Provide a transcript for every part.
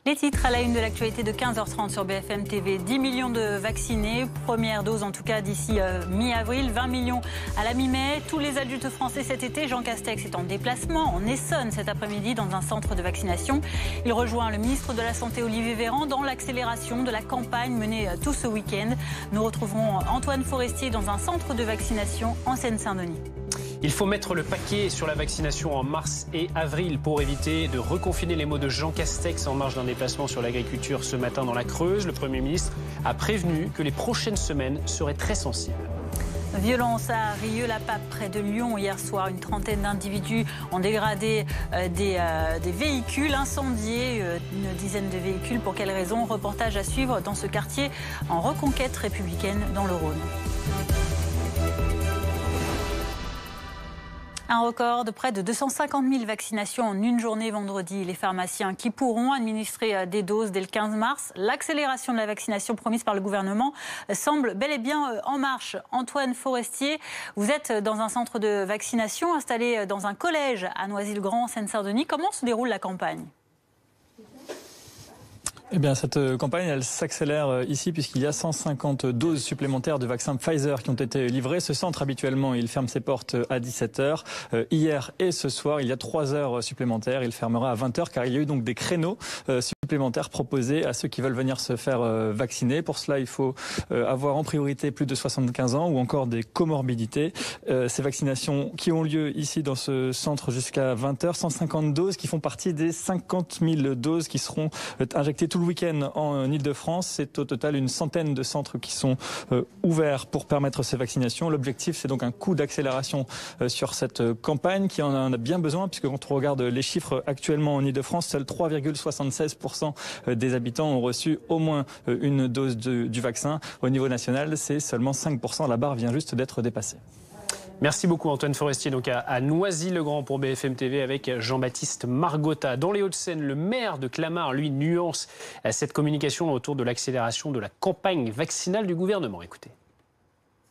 Les titres à la une de l'actualité de 15h30 sur BFM TV. 10 millions de vaccinés, première dose en tout cas d'ici mi-avril, 20 millions à la mi-mai. Tous les adultes français cet été, Jean Castex est en déplacement en Essonne cet après-midi dans un centre de vaccination. Il rejoint le ministre de la Santé Olivier Véran dans l'accélération de la campagne menée tout ce week-end. Nous retrouverons Antoine Forestier dans un centre de vaccination en Seine-Saint-Denis. Il faut mettre le paquet sur la vaccination en mars et avril pour éviter de reconfiner, les mots de Jean Castex en marge d'un déplacement sur l'agriculture ce matin dans la Creuse. Le Premier ministre a prévenu que les prochaines semaines seraient très sensibles. Violence à Rieux-la-Pape, près de Lyon, hier soir. Une trentaine d'individus ont dégradé des véhicules, incendié une dizaine de véhicules. Pour quelles raisons? Reportage à suivre dans ce quartier en reconquête républicaine dans le Rhône. Un record de près de 250 000 vaccinations en une journée vendredi. Les pharmaciens qui pourront administrer des doses dès le 15 mars. L'accélération de la vaccination promise par le gouvernement semble bel et bien en marche. Antoine Forestier, vous êtes dans un centre de vaccination installé dans un collège à Noisy-le-Grand, en Seine-Saint-Denis. Comment se déroule la campagne ? Eh bien, cette campagne, elle s'accélère ici puisqu'il y a 150 doses supplémentaires de vaccins Pfizer qui ont été livrées. Ce centre, habituellement, il ferme ses portes à 17h. Hier et ce soir, il y a 3 heures supplémentaires. Il fermera à 20h car il y a eu donc des créneaux supplémentaires proposés à ceux qui veulent venir se faire vacciner. Pour cela, il faut avoir en priorité plus de 75 ans ou encore des comorbidités. Ces vaccinations qui ont lieu ici dans ce centre jusqu'à 20h, 150 doses qui font partie des 50 000 doses qui seront injectées tout le week-end en Ile-de-France. C'est au total une centaine de centres qui sont ouverts pour permettre ces vaccinations. L'objectif, c'est donc un coup d'accélération sur cette campagne qui en a bien besoin, puisque quand on regarde les chiffres actuellement en Ile-de-France, seuls 3,76% des habitants ont reçu au moins une dose du vaccin. Au niveau national, c'est seulement 5%. La barre vient juste d'être dépassée. Merci beaucoup Antoine Forestier, donc à Noisy-le-Grand pour BFM TV avec Jean-Baptiste Margotta. Dans les Hauts-de-Seine, le maire de Clamart, lui, nuance cette communication autour de l'accélération de la campagne vaccinale du gouvernement. Écoutez.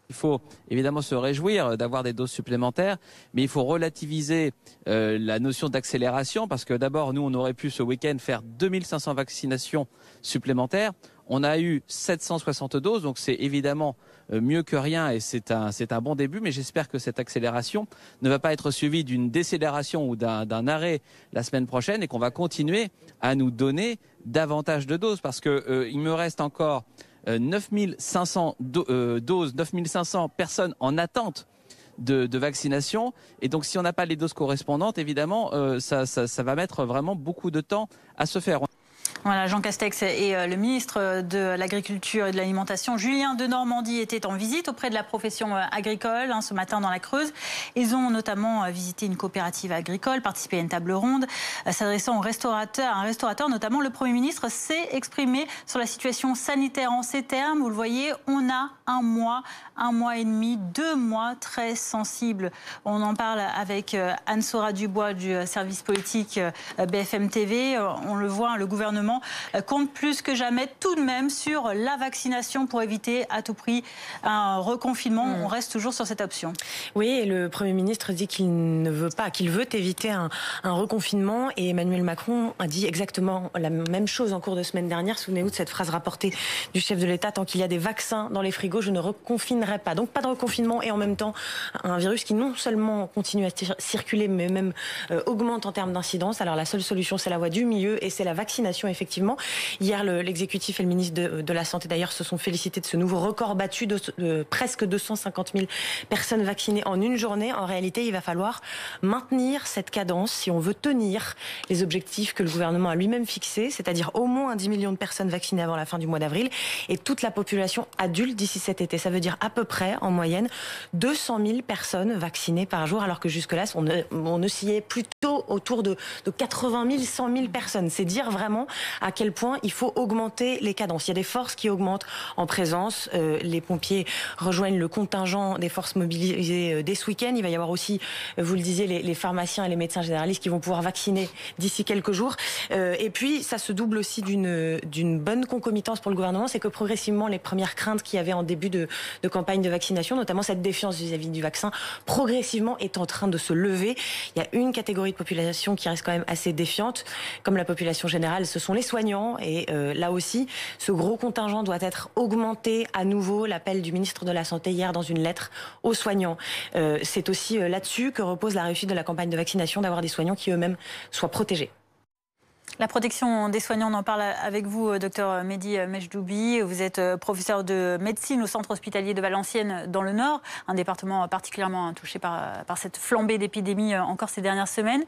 Il faut évidemment se réjouir d'avoir des doses supplémentaires, mais il faut relativiser la notion d'accélération parce que d'abord, nous, on aurait pu ce week-end faire 2500 vaccinations supplémentaires. On a eu 760 doses, donc c'est évidemment mieux que rien et c'est un bon début, mais j'espère que cette accélération ne va pas être suivie d'une décélération ou d'un arrêt la semaine prochaine et qu'on va continuer à nous donner davantage de doses parce que il me reste encore 9500 doses, 9500 personnes en attente de vaccination. Et donc, si on n'a pas les doses correspondantes, évidemment, ça va mettre vraiment beaucoup de temps à se faire. Voilà, Jean Castex et le ministre de l'Agriculture et de l'Alimentation, Julien Denormandie, étaient en visite auprès de la profession agricole ce matin dans la Creuse. Ils ont notamment visité une coopérative agricole, participé à une table ronde, s'adressant aux restaurateurs, à un restaurateur notamment. Le Premier ministre s'est exprimé sur la situation sanitaire en ces termes. Vous le voyez, on a un mois et demi, 2 mois très sensibles. On en parle avec Anne-Sora Dubois du service politique BFM TV. On le voit, le gouvernement compte plus que jamais tout de même sur la vaccination pour éviter à tout prix un reconfinement. On reste toujours sur cette option. Oui, et le Premier ministre dit qu'il ne veut pas, qu'il veut éviter un reconfinement. Et Emmanuel Macron a dit exactement la même chose en cours de semaine dernière. Souvenez-vous de cette phrase rapportée du chef de l'État: tant qu'il y a des vaccins dans les frigos, je ne reconfinerai pas. Donc pas de reconfinement et en même temps un virus qui non seulement continue à circuler mais même augmente en termes d'incidence. Alors la seule solution, c'est la voie du milieu et c'est la vaccination, effectivement. Hier, l'exécutif et le ministre de la Santé, d'ailleurs, se sont félicités de ce nouveau record battu de presque 250 000 personnes vaccinées en une journée. En réalité, il va falloir maintenir cette cadence si on veut tenir les objectifs que le gouvernement a lui-même fixés, c'est-à-dire au moins 10 millions de personnes vaccinées avant la fin du mois d'avril et toute la population adulte d'ici cet été. Ça veut dire à peu près, en moyenne, 200 000 personnes vaccinées par jour, alors que jusque-là, on oscillait plutôt autour de 80 000, 100 000 personnes. C'est dire vraiment à quel point il faut augmenter les cadences. Il y a des forces qui augmentent en présence. Les pompiers rejoignent le contingent des forces mobilisées dès ce week-end. Il va y avoir aussi, vous le disiez, les pharmaciens et les médecins généralistes qui vont pouvoir vacciner d'ici quelques jours. Et puis, ça se double aussi d'une bonne concomitance pour le gouvernement. C'est que progressivement, les premières craintes qu'il y avait en début de campagne de vaccination, notamment cette défiance vis-à-vis du vaccin, progressivement est en train de se lever. Il y a une catégorie de population qui reste quand même assez défiante, comme la population générale. Ce sont les soignants. Et là aussi, ce gros contingent doit être augmenté à nouveau. L'appel du ministre de la Santé hier dans une lettre aux soignants. C'est aussi là-dessus que repose la réussite de la campagne de vaccination, d'avoir des soignants qui eux-mêmes soient protégés. La protection des soignants, on en parle avec vous, docteur Mehdi Mejdoubi. Vous êtes professeur de médecine au centre hospitalier de Valenciennes dans le Nord, un département particulièrement touché par cette flambée d'épidémie encore ces dernières semaines.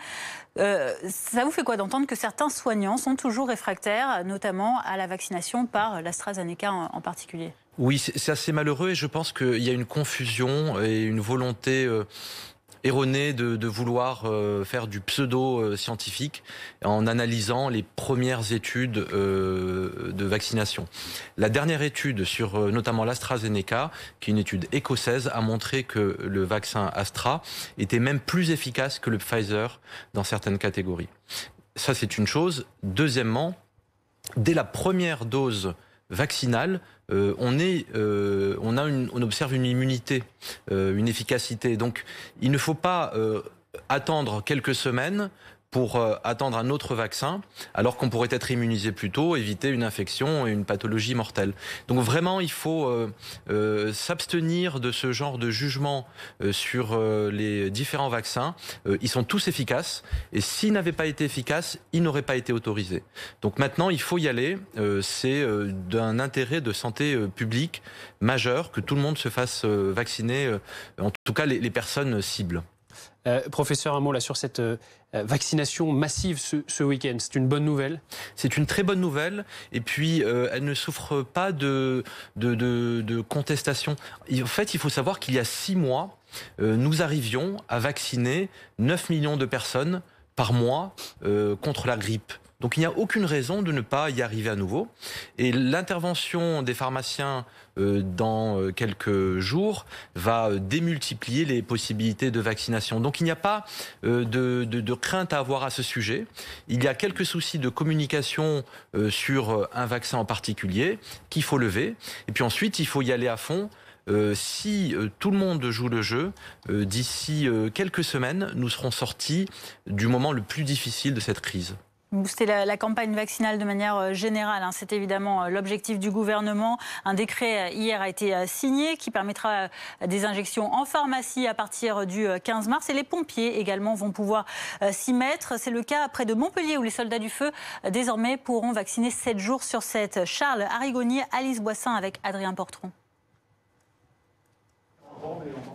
Ça vous fait quoi d'entendre que certains soignants sont toujours réfractaires, notamment à la vaccination par l'AstraZeneca en particulier ? Oui, c'est assez malheureux et je pense qu'il y a une confusion et une volonté erroné de vouloir faire du pseudo-scientifique en analysant les premières études de vaccination. La dernière étude sur notamment l'AstraZeneca, qui est une étude écossaise, a montré que le vaccin Astra était même plus efficace que le Pfizer dans certaines catégories. Ça, c'est une chose. Deuxièmement, dès la première dose vaccinale, on observe une immunité, une efficacité. Donc, il ne faut pas attendre quelques semaines pour attendre un autre vaccin, alors qu'on pourrait être immunisé plus tôt, éviter une infection et une pathologie mortelle. Donc vraiment, il faut s'abstenir de ce genre de jugement sur les différents vaccins. Ils sont tous efficaces, et s'ils n'avaient pas été efficaces, ils n'auraient pas été autorisés. Donc maintenant, il faut y aller. C'est d'un intérêt de santé publique majeur que tout le monde se fasse vacciner, en tout cas les personnes cibles. Professeur, un mot là sur cette vaccination massive ce week-end. C'est une bonne nouvelle? C'est une très bonne nouvelle, et puis elle ne souffre pas de contestation. En fait, il faut savoir qu'il y a 6 mois, nous arrivions à vacciner 9 millions de personnes par mois contre la grippe. Donc il n'y a aucune raison de ne pas y arriver à nouveau. Et l'intervention des pharmaciens dans quelques jours va démultiplier les possibilités de vaccination. Donc il n'y a pas de crainte à avoir à ce sujet. Il y a quelques soucis de communication sur un vaccin en particulier qu'il faut lever. Et puis ensuite, il faut y aller à fond. Si tout le monde joue le jeu, d'ici quelques semaines, nous serons sortis du moment le plus difficile de cette crise. Booster la campagne vaccinale de manière générale, hein. C'est évidemment l'objectif du gouvernement. Un décret hier a été signé qui permettra des injections en pharmacie à partir du 15 mars. Et les pompiers également vont pouvoir s'y mettre. C'est le cas près de Montpellier où les soldats du feu désormais pourront vacciner 7 jours sur 7. Charles Arrigonier, Alice Boissin avec Adrien Portron.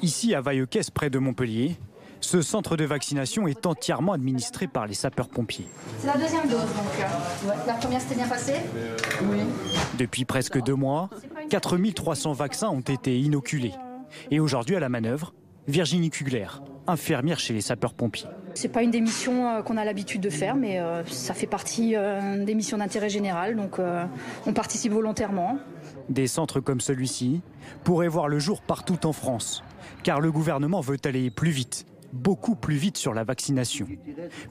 Ici à Vailleux-Caisse, près de Montpellier, ce centre de vaccination est entièrement administré par les sapeurs-pompiers. C'est la deuxième dose, donc la première s'était bien passée. Oui. Depuis presque 2 mois, 4300 vaccins ont été inoculés. Et aujourd'hui à la manœuvre, Virginie Kugler, infirmière chez les sapeurs-pompiers. C'est pas une des missions qu'on a l'habitude de faire, mais ça fait partie des missions d'intérêt général, donc on participe volontairement. Des centres comme celui-ci pourraient voir le jour partout en France, car le gouvernement veut aller plus vite. Beaucoup plus vite sur la vaccination.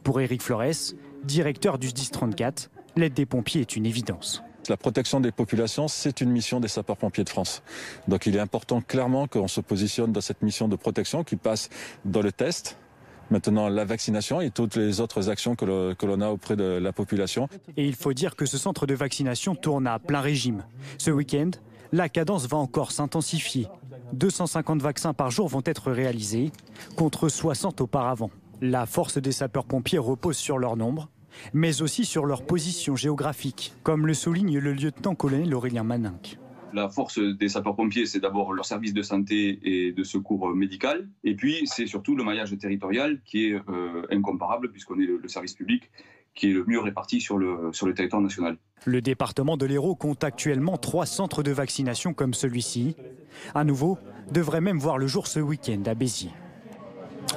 Pour Éric Flores, directeur du SDIS 34, l'aide des pompiers est une évidence. La protection des populations, c'est une mission des sapeurs-pompiers de France. Donc il est important clairement qu'on se positionne dans cette mission de protection qui passe dans le test, maintenant la vaccination et toutes les autres actions que l'on a auprès de la population. Et il faut dire que ce centre de vaccination tourne à plein régime. Ce week-end, la cadence va encore s'intensifier. 250 vaccins par jour vont être réalisés, contre 60 auparavant. La force des sapeurs-pompiers repose sur leur nombre, mais aussi sur leur position géographique, comme le souligne le lieutenant-colonel Aurélien Maninck. La force des sapeurs-pompiers, c'est d'abord leur service de santé et de secours médical. Et puis, c'est surtout le maillage territorial qui est incomparable, puisqu'on est le service public qui est le mieux réparti sur le territoire national. Le département de l'Hérault compte actuellement 3 centres de vaccination comme celui-ci. À nouveau, devrait même voir le jour ce week-end à Béziers.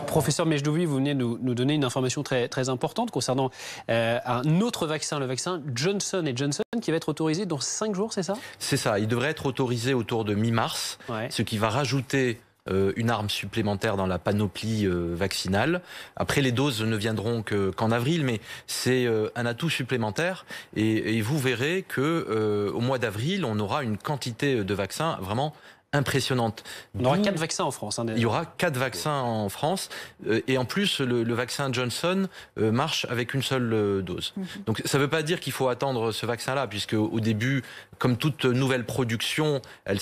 Professeur Mejdoubi, vous venez nous donner une information très, très importante concernant un autre vaccin, le vaccin Johnson & Johnson, qui va être autorisé dans 5 jours, c'est ça? C'est ça, il devrait être autorisé autour de mi-mars, ce qui va rajouter une arme supplémentaire dans la panoplie vaccinale. Après, les doses ne viendront qu'en avril, mais c'est un atout supplémentaire. Et vous verrez qu'au mois d'avril, on aura une quantité de vaccins vraiment impressionnante. On aura 4 vaccins en France. Il y aura 4 vaccins en France. Et en plus, le vaccin Johnson marche avec une seule dose. Donc ça ne veut pas dire qu'il faut attendre ce vaccin-là, puisque au début, comme toute nouvelle production, elle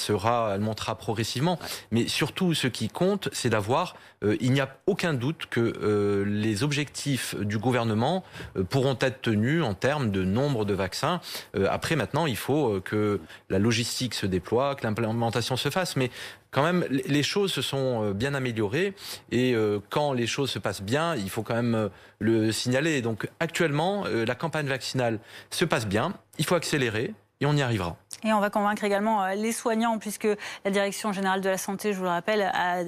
montera progressivement. Mais surtout, ce qui compte, c'est d'avoir... il n'y a aucun doute que les objectifs du gouvernement pourront être tenus en termes de nombre de vaccins. Après, maintenant, il faut que la logistique se déploie, que l'implémentation se fasse. Mais quand même, les choses se sont bien améliorées. Et quand les choses se passent bien, il faut quand même le signaler. Donc actuellement, la campagne vaccinale se passe bien. Il faut accélérer et on y arrivera. Et on va convaincre également les soignants, puisque la Direction générale de la santé, je vous le rappelle, a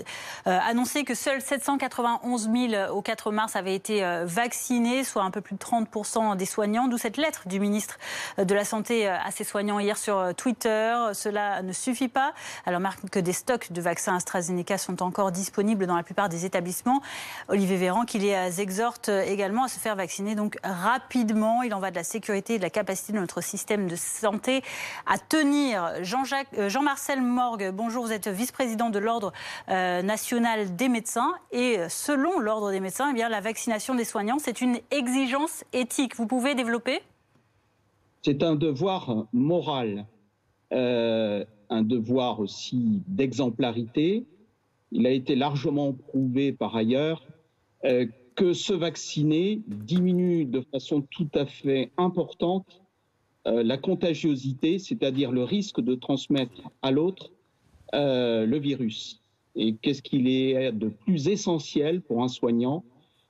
annoncé que seuls 791 000 au 4 mars avaient été vaccinés, soit un peu plus de 30% des soignants, d'où cette lettre du ministre de la Santé à ses soignants hier sur Twitter. Cela ne suffit pas, alors que des stocks de vaccins AstraZeneca sont encore disponibles dans la plupart des établissements. Olivier Véran qui les exhorte également à se faire vacciner donc rapidement. Il en va de la sécurité et de la capacité de notre système de santé à tenir. Jean-Marcel Morgue, bonjour, vous êtes vice-président de l'Ordre national des médecins. Et selon l'Ordre des médecins, eh bien, la vaccination des soignants, c'est une exigence éthique. Vous pouvez développer ? C'est un devoir moral, un devoir aussi d'exemplarité. Il a été largement prouvé par ailleurs que se vacciner diminue de façon tout à fait importante la contagiosité, c'est-à-dire le risque de transmettre à l'autre le virus. Et qu'est-ce qu'il est de plus essentiel pour un soignant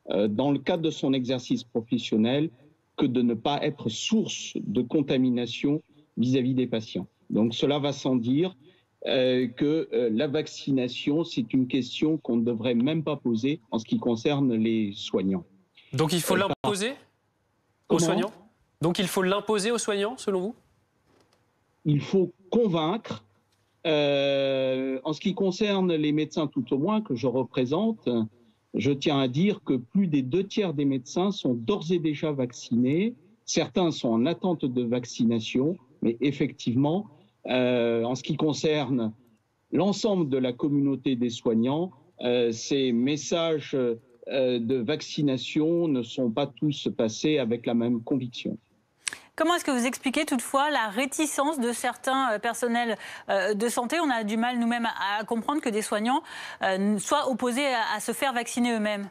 dans le cadre de son exercice professionnel que de ne pas être source de contamination vis-à-vis des patients. Donc cela va sans dire que la vaccination, c'est une question qu'on ne devrait même pas poser en ce qui concerne les soignants. Donc il faut l'imposer aux soignants ? Donc il faut l'imposer aux soignants, selon vous ? Il faut convaincre. En ce qui concerne les médecins, tout au moins, que je représente, je tiens à dire que plus des 2/3 des médecins sont d'ores et déjà vaccinés. Certains sont en attente de vaccination, mais effectivement, en ce qui concerne l'ensemble de la communauté des soignants, ces messages de vaccination ne sont pas tous passés avec la même conviction. Comment est-ce que vous expliquez toutefois la réticence de certains personnels de santé ? On a du mal nous-mêmes à comprendre que des soignants soient opposés à se faire vacciner eux-mêmes.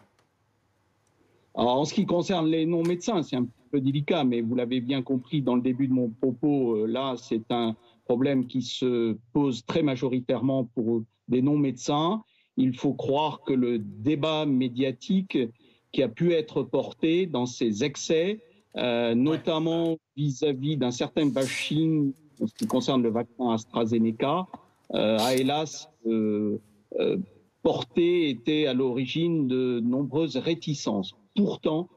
Alors, en ce qui concerne les non-médecins, c'est un peu délicat, mais vous l'avez bien compris dans le début de mon propos, là, c'est un problème qui se pose très majoritairement pour des non-médecins. Il faut croire que le débat médiatique qui a pu être porté dans ses excès, notamment vis-à-vis d'un certain bashing en ce qui concerne le vaccin AstraZeneca, a hélas été à l'origine de nombreuses réticences. Pourtant,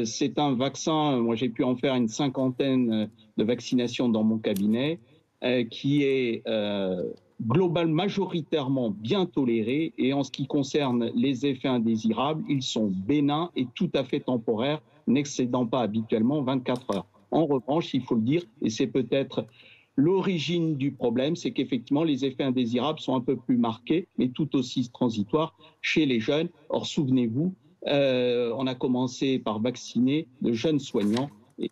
c'est un vaccin, moi j'ai pu en faire une 50aine de vaccinations dans mon cabinet, qui est majoritairement bien toléré, et en ce qui concerne les effets indésirables, ils sont bénins et tout à fait temporaires, n'excédant pas habituellement 24 heures. En revanche, il faut le dire, et c'est peut-être l'origine du problème, c'est qu'effectivement les effets indésirables sont un peu plus marqués, mais tout aussi transitoires chez les jeunes. Or, souvenez-vous, on a commencé par vacciner de jeunes soignants, et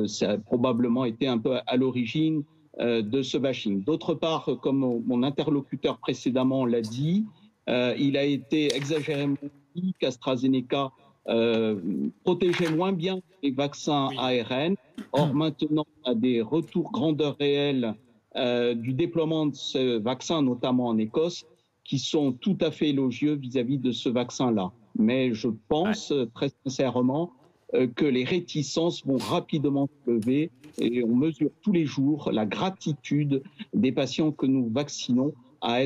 ça a probablement été un peu à l'origine de ce bashing. D'autre part, comme mon interlocuteur précédemment l'a dit, il a été exagérément dit qu'AstraZeneca protégeait moins bien les vaccins ARN. Or, maintenant, on a des retours grandeur réelle du déploiement de ce vaccin, notamment en Écosse, qui sont tout à fait élogieux vis-à-vis de ce vaccin-là. Mais je pense très sincèrement que les réticences vont rapidement se lever, et on mesure tous les jours la gratitude des patients que nous vaccinons à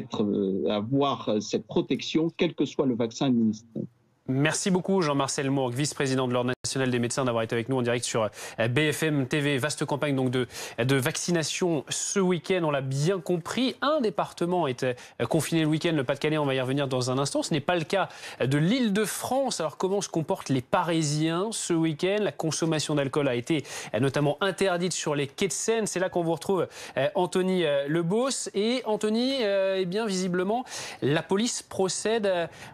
avoir cette protection, quel que soit le vaccin administré. Merci beaucoup Jean-Marcel Morgue, vice-président de l'Ordre national. nationale des médecins, d'avoir été avec nous en direct sur BFM TV. Vaste campagne donc de vaccination ce week-end, on l'a bien compris. Un département est confiné le week-end, le Pas-de-Calais, on va y revenir dans un instant. Ce n'est pas le cas de l'Île-de-France. Alors comment se comportent les Parisiens ce week-end? La consommation d'alcool a été notamment interdite sur les quais de Seine. C'est là qu'on vous retrouve Anthony Lebos. Et Anthony, eh bien visiblement, la police procède,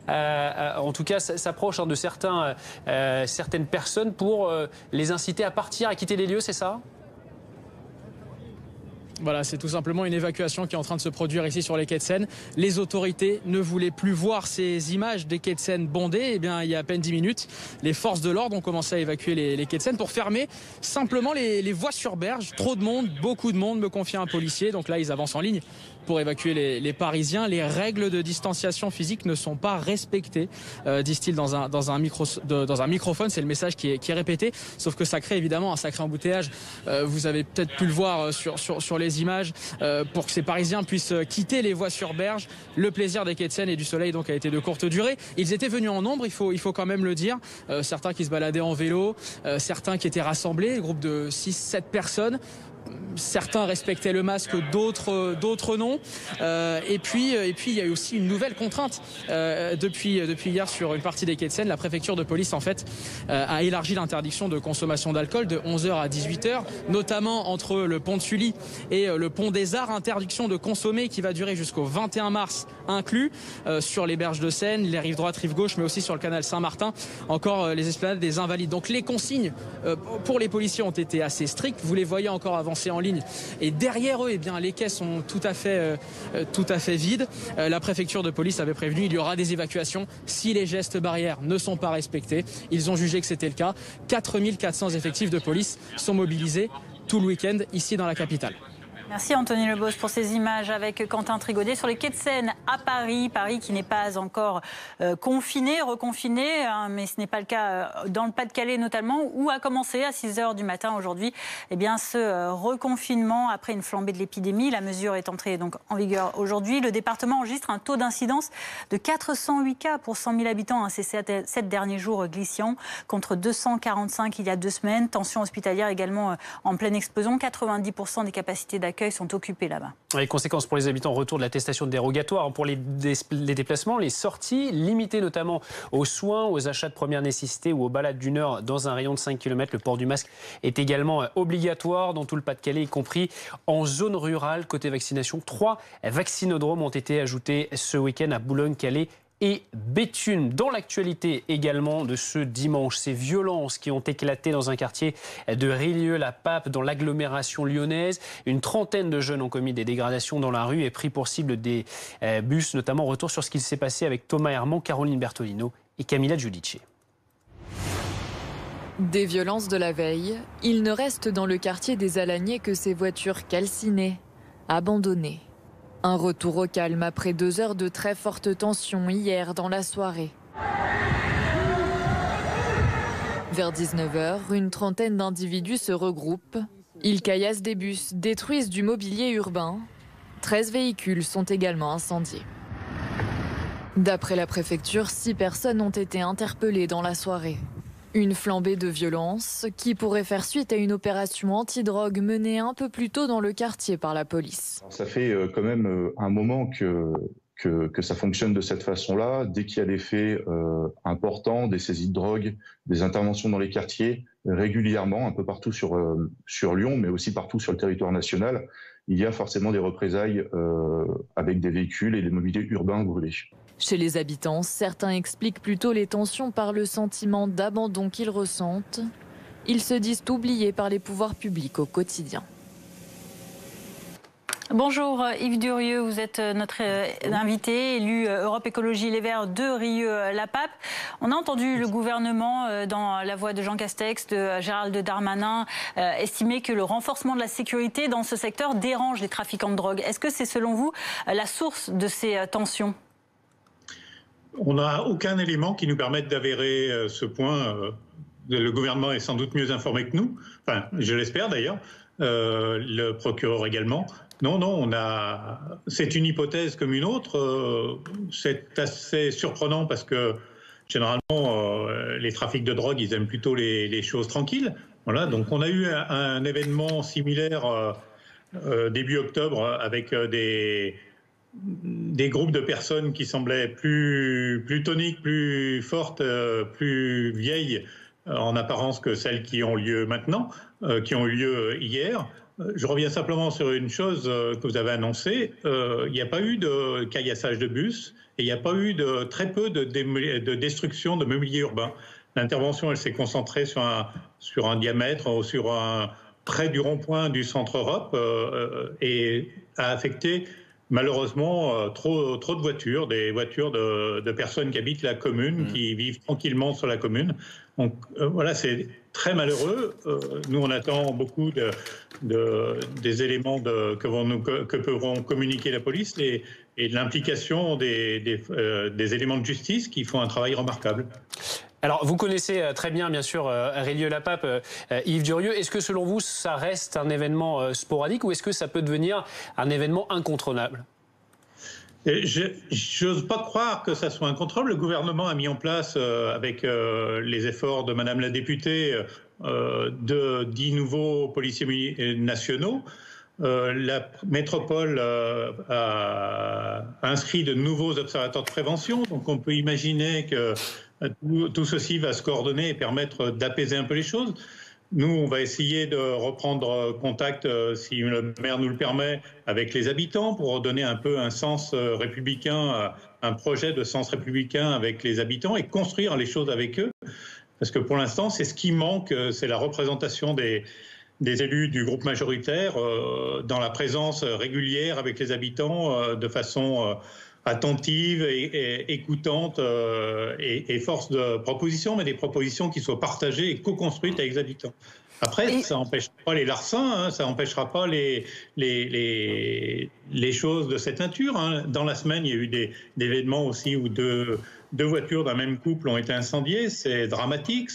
en tout cas s'approche de certaines personnes pour les inciter à partir, à quitter les lieux, c'est ça ? Voilà, c'est tout simplement une évacuation qui est en train de se produire ici sur les quais de Seine. Les autorités ne voulaient plus voir ces images des quais de Seine bondés. Eh bien, il y a à peine 10 minutes, les forces de l'ordre ont commencé à évacuer les quais de Seine pour fermer simplement les voies sur berge. Trop de monde, beaucoup de monde, me confie un policier. Donc là, ils avancent en ligne pour évacuer les Parisiens. Les règles de distanciation physique ne sont pas respectées, disent-ils dans un microphone. C'est le message qui est répété. Sauf que ça crée évidemment un sacré embouteillage. Vous avez peut-être pu le voir sur les images, pour que ces Parisiens puissent quitter les voies sur berge. Le plaisir des quais de Seine et du soleil donc a été de courte durée. Ils étaient venus en nombre, il faut quand même le dire. Certains qui se baladaient en vélo, certains qui étaient rassemblés, groupe de 6-7 personnes. Certains respectaient le masque, d'autres non. Et puis il y a eu aussi une nouvelle contrainte depuis hier sur une partie des quais de Seine. La préfecture de police en fait a élargi l'interdiction de consommation d'alcool de 11h à 18h, notamment entre le pont de Sully et le pont des Arts. Interdiction de consommer qui va durer jusqu'au 21 mars inclus, sur les berges de Seine, les rives droites, rives gauches, mais aussi sur le canal Saint-Martin, encore les esplanades des Invalides. Donc les consignes pour les policiers ont été assez strictes. Vous les voyez encore avancer en ligne. Et derrière eux, eh bien, les quais sont tout à fait vides. La préfecture de police avait prévenu, il y aura des évacuations si les gestes barrières ne sont pas respectés. Ils ont jugé que c'était le cas. 4400 effectifs de police sont mobilisés tout le week-end ici dans la capitale. Merci Anthony Lebos pour ces images avec Quentin Trigaudet sur les quais de Seine à Paris. Paris qui n'est pas encore confiné, reconfiné, hein, mais ce n'est pas le cas dans le Pas-de-Calais notamment, où a commencé à 6h du matin aujourd'hui ce reconfinement après une flambée de l'épidémie. La mesure est entrée donc en vigueur aujourd'hui. Le département enregistre un taux d'incidence de 408 cas pour 100 000 habitants ces 7 derniers jours glissants, contre 245 il y a 2 semaines. Tension hospitalière également en pleine explosion. 90% des capacités d'accueil sont occupés là-bas. Les conséquences pour les habitants, retour de l'attestation dérogatoire pour les déplacements, les sorties, limitées notamment aux soins, aux achats de première nécessité ou aux balades d'une heure dans un rayon de 5 km. Le port du masque est également obligatoire dans tout le Pas-de-Calais, y compris en zone rurale. Côté vaccination, 3 vaccinodromes ont été ajoutés ce week-end à Boulogne-Calais et Béthune. Dans l'actualité également de ce dimanche, ces violences qui ont éclaté dans un quartier de Rieux-la-Pape, dans l'agglomération lyonnaise. Une trentaine de jeunes ont commis des dégradations dans la rue et pris pour cible des bus, notamment. Retour sur ce qui s'est passé avec Thomas Herman, Caroline Bertolino et Camilla Giudice. Des violences de la veille, il ne reste dans le quartier des Alaniers que ces voitures calcinées, abandonnées. Un retour au calme après 2 heures de très forte tension hier dans la soirée. Vers 19h, une trentaine d'individus se regroupent. Ils caillassent des bus, détruisent du mobilier urbain. 13 véhicules sont également incendiés. D'après la préfecture, 6 personnes ont été interpellées dans la soirée. Une flambée de violence qui pourrait faire suite à une opération antidrogue menée un peu plus tôt dans le quartier par la police. Ça fait quand même un moment que ça fonctionne de cette façon-là. Dès qu'il y a des faits importants, des saisies de drogue, des interventions dans les quartiers, régulièrement, un peu partout sur Lyon, mais aussi partout sur le territoire national, il y a forcément des représailles avec des véhicules et des mobiliers urbains brûlés. Chez les habitants, certains expliquent plutôt les tensions par le sentiment d'abandon qu'ils ressentent. Ils se disent oubliés par les pouvoirs publics au quotidien. Bonjour Yves Durieux, vous êtes notre invité, élu Europe Écologie Les Verts de Rieux-la-Pape. On a entendu le gouvernement, dans la voix de Jean Castex, de Gérald Darmanin, estimer que le renforcement de la sécurité dans ce secteur dérange les trafiquants de drogue. Est-ce que c'est selon vous la source de ces tensions ? On n'a aucun élément qui nous permette d'avérer ce point. Le gouvernement est sans doute mieux informé que nous. Enfin, je l'espère d'ailleurs. Le procureur également. Non, c'est une hypothèse comme une autre. C'est assez surprenant parce que Généralement, les trafics de drogue, ils aiment plutôt les choses tranquilles. Voilà, donc on a eu un événement similaire début octobre avec des groupes de personnes qui semblaient plus toniques, plus fortes, plus vieilles en apparence que celles qui ont lieu maintenant, qui ont eu lieu hier. Je reviens simplement sur une chose que vous avez annoncée. Il n'y a pas eu de caillassage de bus et il n'y a pas eu très peu de destruction de mobilier urbain. L'intervention, elle s'est concentrée sur un diamètre ou près du rond-point du centre Europe et a affecté malheureusement trop de voitures, des voitures de personnes qui habitent la commune, qui vivent tranquillement sur la commune. Donc voilà, c'est très malheureux. Nous, on attend beaucoup des éléments que pourront communiquer la police et de l'implication des éléments de justice qui font un travail remarquable. Alors, vous connaissez très bien sûr, Rélieu-la-Pape, Yves Durieux. Est-ce que, selon vous, ça reste un événement sporadique ou est-ce que ça peut devenir un événement incontrôlable ? Je n'ose pas croire que ça soit incontrôlable. Le gouvernement a mis en place, avec les efforts de Madame la députée, 10 nouveaux policiers nationaux. La métropole a inscrit de nouveaux observateurs de prévention. Donc on peut imaginer que tout ceci va se coordonner et permettre d'apaiser un peu les choses. Nous, on va essayer de reprendre contact, si le maire nous le permet, avec les habitants pour donner un peu un sens républicain, un projet de sens républicain avec les habitants et construire les choses avec eux. Parce que pour l'instant, c'est ce qui manque, c'est la représentation des élus du groupe majoritaire dans la présence régulière avec les habitants de façon attentive et écoutante et force de propositions, mais des propositions qui soient partagées et co-construites avec les habitants. Après, ça n'empêchera pas les larcins, ça n'empêchera pas les choses de cette nature. Dans la semaine, il y a eu des événements aussi où deux voitures d'un même couple ont été incendiées. C'est dramatique,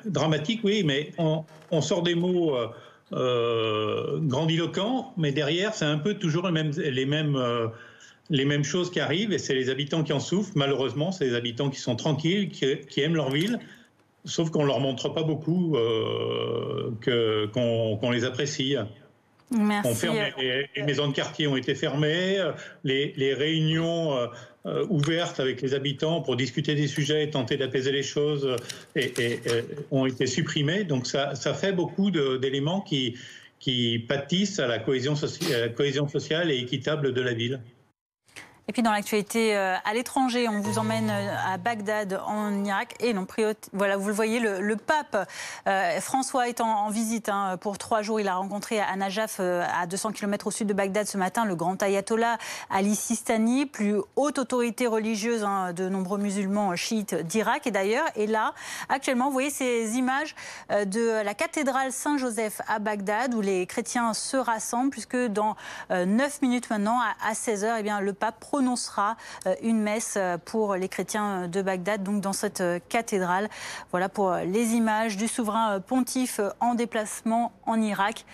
dramatique, oui, mais on sort des mots grandiloquents, mais derrière, c'est un peu toujours les mêmes choses qui arrivent et c'est les habitants qui en souffrent. Malheureusement, c'est les habitants qui sont tranquilles, qui aiment leur ville, sauf qu'on ne leur montre pas beaucoup qu'on les apprécie. Merci. Les maisons de quartier ont été fermées, les réunions ouvertes avec les habitants pour discuter des sujets et tenter d'apaiser les choses ont été supprimées. Donc ça fait beaucoup d'éléments qui pâtissent à la cohésion sociale et équitable de la ville. Et puis dans l'actualité à l'étranger, on vous emmène à Bagdad en Irak. Et non, voilà, vous le voyez, le pape François est en visite pour 3 jours. Il a rencontré à Najaf, à 200 km au sud de Bagdad ce matin, le grand ayatollah Ali Sistani, plus haute autorité religieuse de nombreux musulmans chiites d'Irak. Et d'ailleurs, et là, actuellement, vous voyez ces images de la cathédrale Saint-Joseph à Bagdad, où les chrétiens se rassemblent, puisque dans 9 minutes maintenant, à 16h, eh bien, le pape prononcera une messe pour les chrétiens de Bagdad, donc dans cette cathédrale. Voilà pour les images du souverain pontife en déplacement en Irak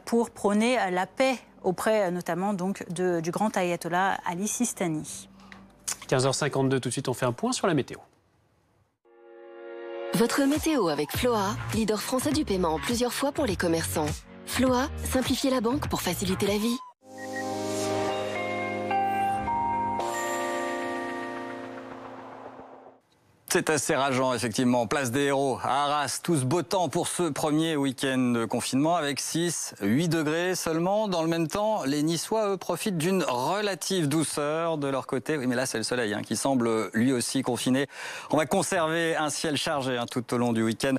pour prôner la paix auprès notamment donc du grand ayatollah Ali Sistani. 15h52, tout de suite on fait un point sur la météo. Votre météo avec Floa, leader français du paiement plusieurs fois pour les commerçants. Floa, simplifiez la banque pour faciliter la vie. C'est assez rageant, effectivement. Place des Héros, à Arras, tout ce beau temps pour ce premier week-end de confinement avec 6-8 degrés seulement. Dans le même temps, les Niçois, eux, profitent d'une relative douceur de leur côté. Oui, mais là, c'est le soleil qui semble lui aussi confiné. On va conserver un ciel chargé tout au long du week-end.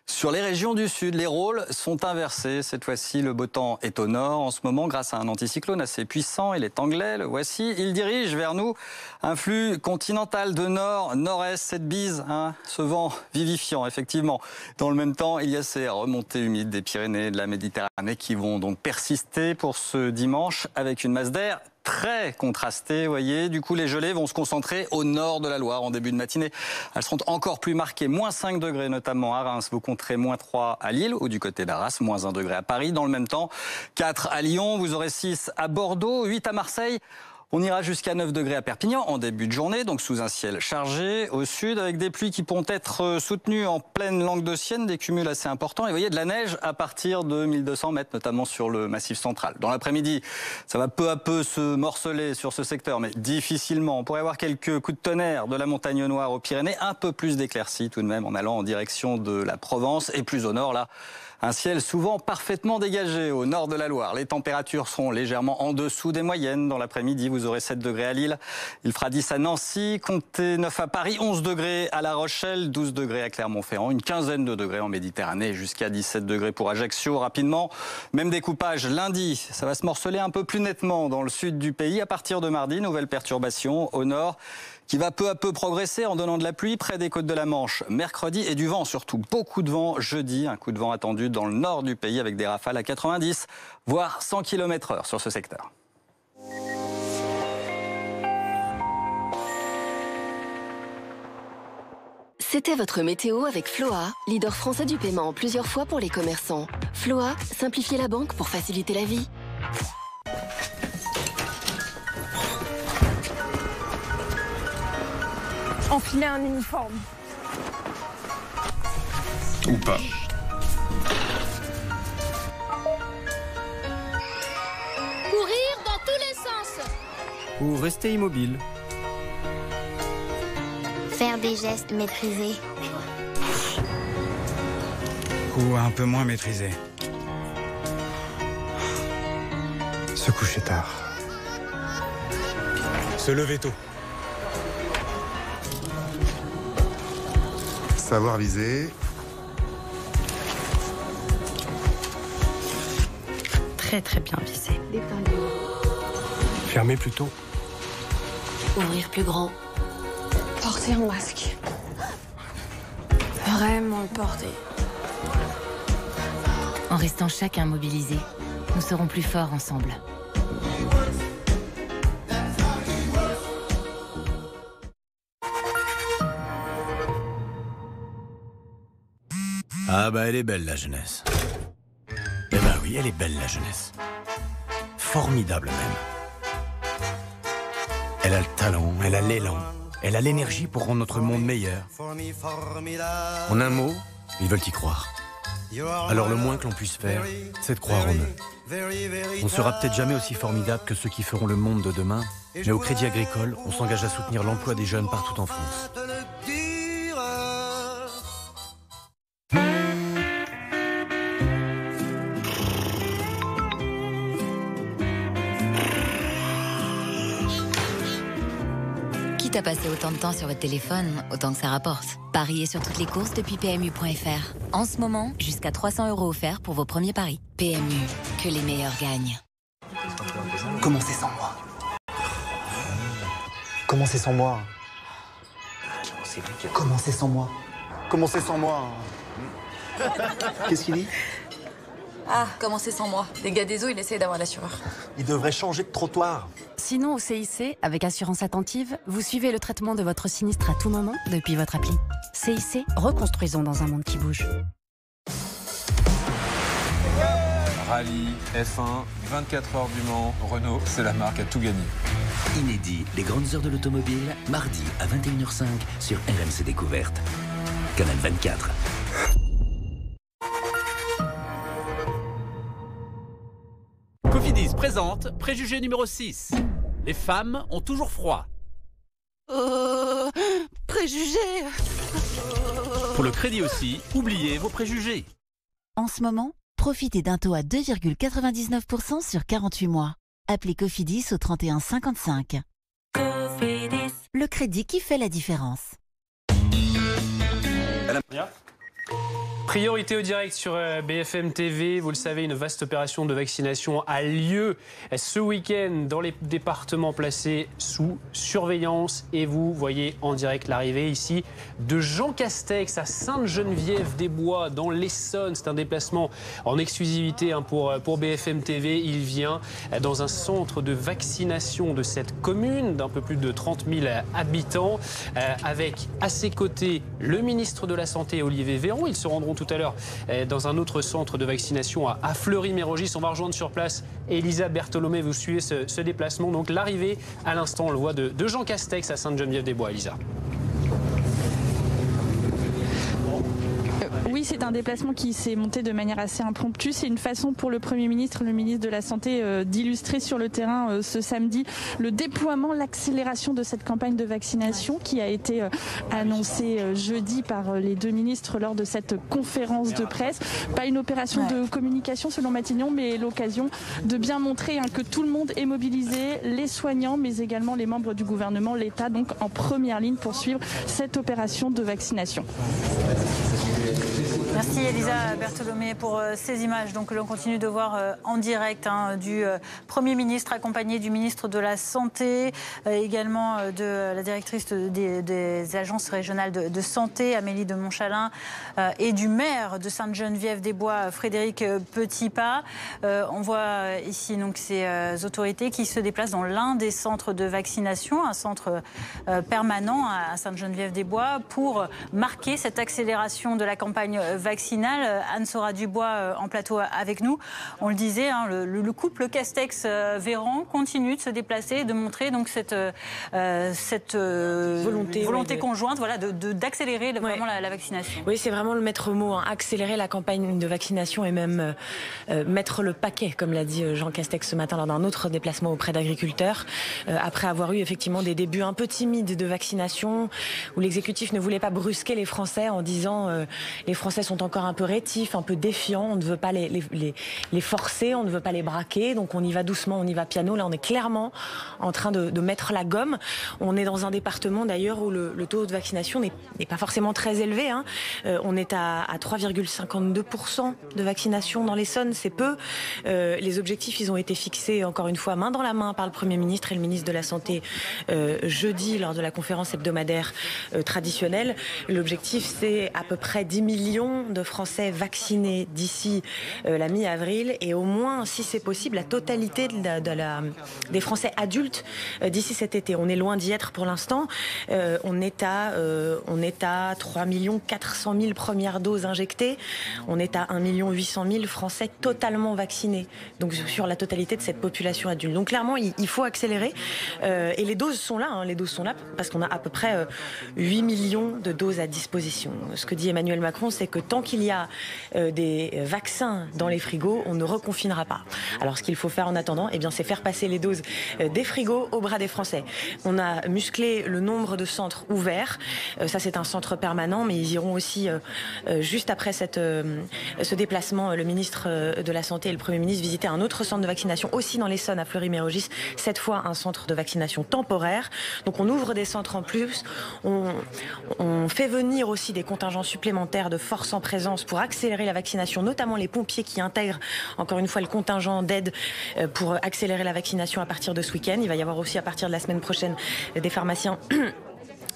Sur les régions du sud, les rôles sont inversés. Cette fois-ci, le beau temps est au nord en ce moment grâce à un anticyclone assez puissant. Il est anglais, le voici. Il dirige vers nous un flux continental de nord-nord-est. Cette bise, ce vent vivifiant, effectivement. Dans le même temps, il y a ces remontées humides des Pyrénées et de la Méditerranée qui vont donc persister pour ce dimanche avec une masse d'air très contrastée, vous voyez. Du coup, les gelées vont se concentrer au nord de la Loire en début de matinée. Elles seront encore plus marquées. Moins 5 degrés notamment à Reims. Vous compterez moins 3 à Lille ou du côté d'Arras. Moins 1 degré à Paris. Dans le même temps, 4 à Lyon. Vous aurez 6 à Bordeaux, 8 à Marseille. On ira jusqu'à 9 degrés à Perpignan en début de journée, donc sous un ciel chargé. Au sud, avec des pluies qui pourront être soutenues en pleine Languedocienne, des cumuls assez importants. Et vous voyez de la neige à partir de 1200 mètres, notamment sur le massif central. Dans l'après-midi, ça va peu à peu se morceler sur ce secteur, mais difficilement. On pourrait avoir quelques coups de tonnerre de la montagne noire aux Pyrénées, un peu plus d'éclaircies tout de même en allant en direction de la Provence. Et plus au nord, là, un ciel souvent parfaitement dégagé au nord de la Loire. Les températures seront légèrement en dessous des moyennes. Dans l'après-midi, vous aurez 7 degrés à Lille. Il fera 10 à Nancy, comptez 9 à Paris, 11 degrés à La Rochelle, 12 degrés à Clermont-Ferrand, une quinzaine de degrés en Méditerranée, jusqu'à 17 degrés pour Ajaccio. Rapidement, même découpage lundi, ça va se morceler un peu plus nettement dans le sud du pays. À partir de mardi, nouvelle perturbation au nord, qui va peu à peu progresser en donnant de la pluie près des côtes de la Manche mercredi et du vent surtout. Beaucoup de vent jeudi, un coup de vent attendu dans le nord du pays avec des rafales à 90 voire 100 km/h sur ce secteur. C'était votre météo avec Floa, leader français du paiement plusieurs fois pour les commerçants. Floa, simplifiez la banque pour faciliter la vie. Enfiler un uniforme. Ou pas. Courir dans tous les sens. Ou rester immobile. Faire des gestes maîtrisés. Ou un peu moins maîtrisé. Se coucher tard. Se lever tôt. Savoir viser. Très très bien visé. Fermer plus tôt. Ouvrir plus grand. Porter un masque. Vraiment le porter. En restant chacun mobilisé, nous serons plus forts ensemble. Ah bah elle est belle la jeunesse. Eh ben oui, elle est belle la jeunesse. Formidable même. Elle a le talent, elle a l'élan, elle a l'énergie pour rendre notre monde meilleur. En un mot, ils veulent y croire. Alors le moins que l'on puisse faire, c'est de croire en eux. On ne sera peut-être jamais aussi formidable que ceux qui feront le monde de demain, mais au Crédit Agricole, on s'engage à soutenir l'emploi des jeunes partout en France. Quitte à passer autant de temps sur votre téléphone, autant que ça rapporte. Pariez sur toutes les courses depuis PMU.fr. En ce moment, jusqu'à 300 € offerts pour vos premiers paris. PMU, que les meilleurs gagnent. Commencez sans moi. Commencez sans moi. Commencez sans moi. Commencez sans moi. Qu'est-ce qu'il dit? Ah, commencez sans moi. Les gars des eaux, il essaie d'avoir l'assureur. Il devrait changer de trottoir. Sinon, au CIC, avec Assurance Attentive, vous suivez le traitement de votre sinistre à tout moment depuis votre appli. CIC, reconstruisons dans un monde qui bouge. Rallye, F1, 24 heures du Mans, Renault, c'est la marque à tout gagner. Inédit, les grandes heures de l'automobile, mardi à 21h05 sur RMC Découverte. Canal 24. Cofidis présente préjugé numéro 6. Les femmes ont toujours froid. Préjugé. Pour le crédit aussi, oubliez vos préjugés. En ce moment, profitez d'un taux à 2,99% sur 48 mois. Appelez Cofidis au 31 55. Cofidis. Le crédit qui fait la différence. Priorité au direct sur BFM TV. Vous le savez, une vaste opération de vaccination a lieu ce week-end dans les départements placés sous surveillance. Et vous voyez en direct l'arrivée ici de Jean Castex à Sainte-Geneviève-des-Bois dans l'Essonne. C'est un déplacement en exclusivité pour BFM TV. Il vient dans un centre de vaccination de cette commune d'un peu plus de 30 000 habitants avec à ses côtés le ministre de la Santé Olivier Véran. Ils se rendront tout à l'heure dans un autre centre de vaccination à Fleury-Mérogis. On va rejoindre sur place Elisa Bertholomé. Vous suivez ce déplacement. Donc l'arrivée, à l'instant, on le voit, de Jean Castex à Sainte-Geneviève-des-Bois. Elisa. Oui, c'est un déplacement qui s'est monté de manière assez impromptue. C'est une façon pour le Premier ministre, le ministre de la Santé, d'illustrer sur le terrain ce samedi le déploiement, l'accélération de cette campagne de vaccination qui a été annoncée jeudi par les deux ministres lors de cette conférence de presse. Pas une opération de communication selon Matignon, mais l'occasion de bien montrer que tout le monde est mobilisé, les soignants, mais également les membres du gouvernement, l'État, donc en première ligne pour suivre cette opération de vaccination. Merci Elisa Bertholomé pour ces images que l'on continue de voir en direct du Premier ministre accompagné du ministre de la Santé, également de la directrice des agences régionales de santé, Amélie de Montchalin, et du maire de Sainte-Geneviève-des-Bois, Frédéric Petitpas. On voit ici donc ces autorités qui se déplacent dans l'un des centres de vaccination, un centre permanent à Sainte-Geneviève-des-Bois, pour marquer cette accélération de la campagne vaccinale. Anne-Sora Dubois en plateau avec nous. On le disait, le couple Castex-Véran continue de se déplacer et de montrer donc cette volonté conjointe, d'accélérer vraiment la vaccination. Oui, c'est vraiment le maître mot, accélérer la campagne de vaccination et même mettre le paquet, comme l'a dit Jean Castex ce matin lors d'un autre déplacement auprès d'agriculteurs, après avoir eu effectivement des débuts un peu timides de vaccination, où l'exécutif ne voulait pas brusquer les Français en disant les Français sont encore un peu rétifs, un peu défiants, on ne veut pas les forcer, on ne veut pas les braquer, donc on y va doucement, on y va piano. Là, on est clairement en train de mettre la gomme. On est dans un département d'ailleurs où le taux de vaccination n'est pas forcément très élevé. On est à 3,52% de vaccination dans l'Essonne, c'est peu. Les objectifs, ils ont été fixés encore une fois main dans la main par le Premier ministre et le ministre de la Santé jeudi lors de la conférence hebdomadaire traditionnelle. L'objectif, c'est à peu près 10 millions de Français vaccinés d'ici la mi-avril et au moins, si c'est possible, la totalité des Français adultes d'ici cet été. On est loin d'y être pour l'instant. On est à 3 400 000 premières doses injectées. On est à 1 800 000 Français totalement vaccinés. Donc sur la totalité de cette population adulte. Donc clairement, il faut accélérer. Et les doses sont là. Les doses sont là parce qu'on a à peu près 8 millions de doses à disposition. Ce que dit Emmanuel Macron, c'est que tant qu'il y a des vaccins dans les frigos, on ne reconfinera pas. Alors ce qu'il faut faire en attendant, c'est faire passer les doses des frigos au bras des Français. On a musclé le nombre de centres ouverts. Ça, c'est un centre permanent, mais ils iront aussi, juste après ce déplacement, le ministre de la Santé et le Premier ministre visiter un autre centre de vaccination, aussi dans l'Essonne, à Fleury-Mérogis, cette fois un centre de vaccination temporaire. Donc on ouvre des centres en plus, on fait venir aussi des contingents supplémentaires de force en présence pour accélérer la vaccination, notamment les pompiers qui intègrent encore une fois le contingent d'aide pour accélérer la vaccination à partir de ce week-end. Il va y avoir aussi à partir de la semaine prochaine des pharmaciens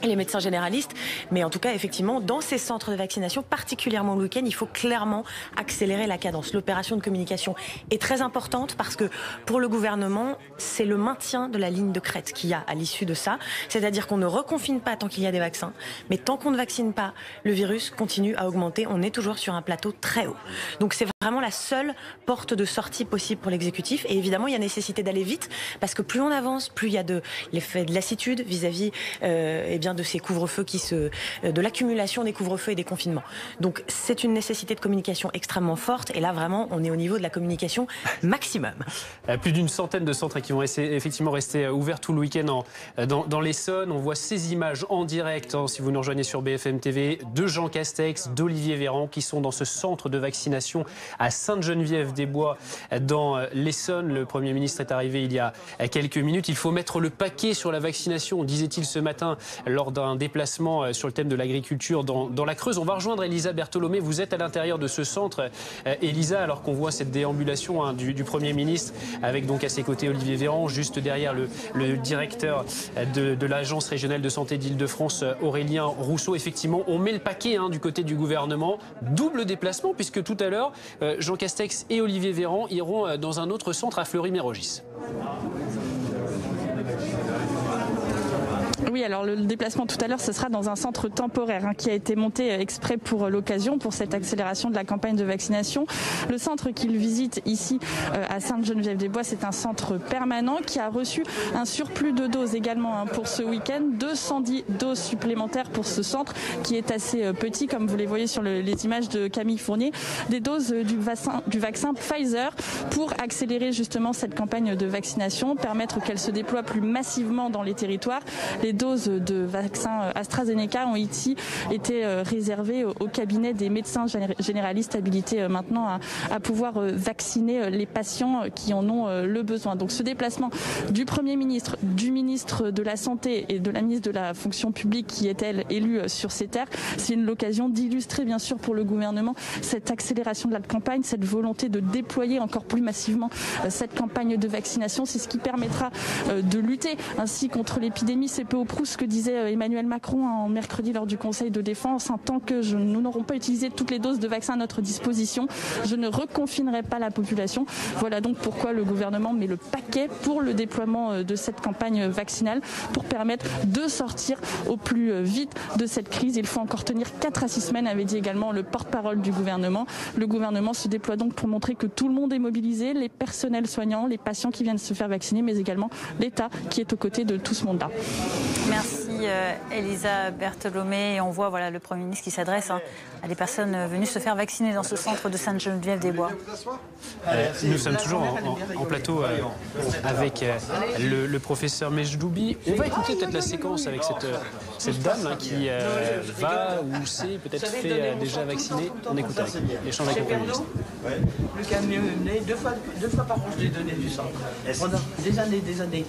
et les médecins généralistes. Mais en tout cas, effectivement, dans ces centres de vaccination, particulièrement le week-end, il faut clairement accélérer la cadence. L'opération de communication est très importante parce que pour le gouvernement, c'est le maintien de la ligne de crête qu'il y a à l'issue de ça. C'est-à-dire qu'on ne reconfine pas tant qu'il y a des vaccins, mais tant qu'on ne vaccine pas, le virus continue à augmenter. On est toujours sur un plateau très haut. Donc c'est vraiment la seule porte de sortie possible pour l'exécutif. Et évidemment, il y a nécessité d'aller vite parce que plus on avance, plus il y a de l'effet de lassitude vis-à-vis de ces couvre-feux de l'accumulation des couvre-feux et des confinements. Donc c'est une nécessité de communication extrêmement forte et là vraiment on est au niveau de la communication maximum. Plus d'une centaine de centres qui vont effectivement rester ouverts tout le week-end dans l'Essonne. On voit ces images en direct, si vous nous rejoignez sur BFM TV, de Jean Castex, d'Olivier Véran qui sont dans ce centre de vaccination à Sainte-Geneviève-des-Bois dans l'Essonne. Le Premier ministre est arrivé il y a quelques minutes. Il faut mettre le paquet sur la vaccination, disait-il ce matin lors d'un déplacement sur le thème de l'agriculture dans la Creuse. On va rejoindre Elisa Bertholomé. Vous êtes à l'intérieur de ce centre, Elisa, alors qu'on voit cette déambulation du Premier ministre avec donc à ses côtés Olivier Véran, juste derrière le directeur de l'Agence régionale de santé d'Île-de-France, Aurélien Rousseau. Effectivement, on met le paquet du côté du gouvernement. Double déplacement puisque tout à l'heure, Jean Castex et Olivier Véran iront dans un autre centre à Fleury-Mérogis. Oui, alors le déplacement tout à l'heure, ce sera dans un centre temporaire qui a été monté exprès pour l'occasion, pour cette accélération de la campagne de vaccination. Le centre qu'il visite ici à Sainte-Geneviève-des-Bois, c'est un centre permanent qui a reçu un surplus de doses également pour ce week-end. 210 doses supplémentaires pour ce centre qui est assez petit, comme vous les voyez sur les images de Camille Fournier. Des doses du vaccin Pfizer pour accélérer justement cette campagne de vaccination, permettre qu'elle se déploie plus massivement dans les territoires. Les doses de vaccin AstraZeneca ont ici été réservées au cabinet des médecins généralistes habilités maintenant à pouvoir vacciner les patients qui en ont le besoin. Donc ce déplacement du Premier ministre, du ministre de la Santé et de la ministre de la Fonction publique qui est elle élue sur ces terres, c'est l'occasion d'illustrer bien sûr pour le gouvernement cette accélération de la campagne, cette volonté de déployer encore plus massivement cette campagne de vaccination. C'est ce qui permettra de lutter ainsi contre l'épidémie. C'est peu au prou ce que disait Emmanuel Macron en mercredi lors du Conseil de défense. Tant que nous n'aurons pas utilisé toutes les doses de vaccins à notre disposition, je ne reconfinerai pas la population. Voilà donc pourquoi le gouvernement met le paquet pour le déploiement de cette campagne vaccinale pour permettre de sortir au plus vite de cette crise. Il faut encore tenir 4 à 6 semaines, avait dit également le porte-parole du gouvernement. Le gouvernement se déploie donc pour montrer que tout le monde est mobilisé, les personnels soignants, les patients qui viennent se faire vacciner, mais également l'État qui est aux côtés de tout ce monde-là. Merci Elisa Bertholomé. Et on voit le Premier ministre qui s'adresse à des personnes venues se faire vacciner dans ce centre de Sainte-Geneviève-des-Bois. Nous sommes toujours en plateau avec le professeur Mejdoubi. On va écouter peut-être la séquence avec cette dame qui va ou s'est peut-être fait déjà vacciner. On écoute avec l'échange avec le Premier ministre. Le camionneur, deux fois par an, je l'ai donné du sang. Pendant des années.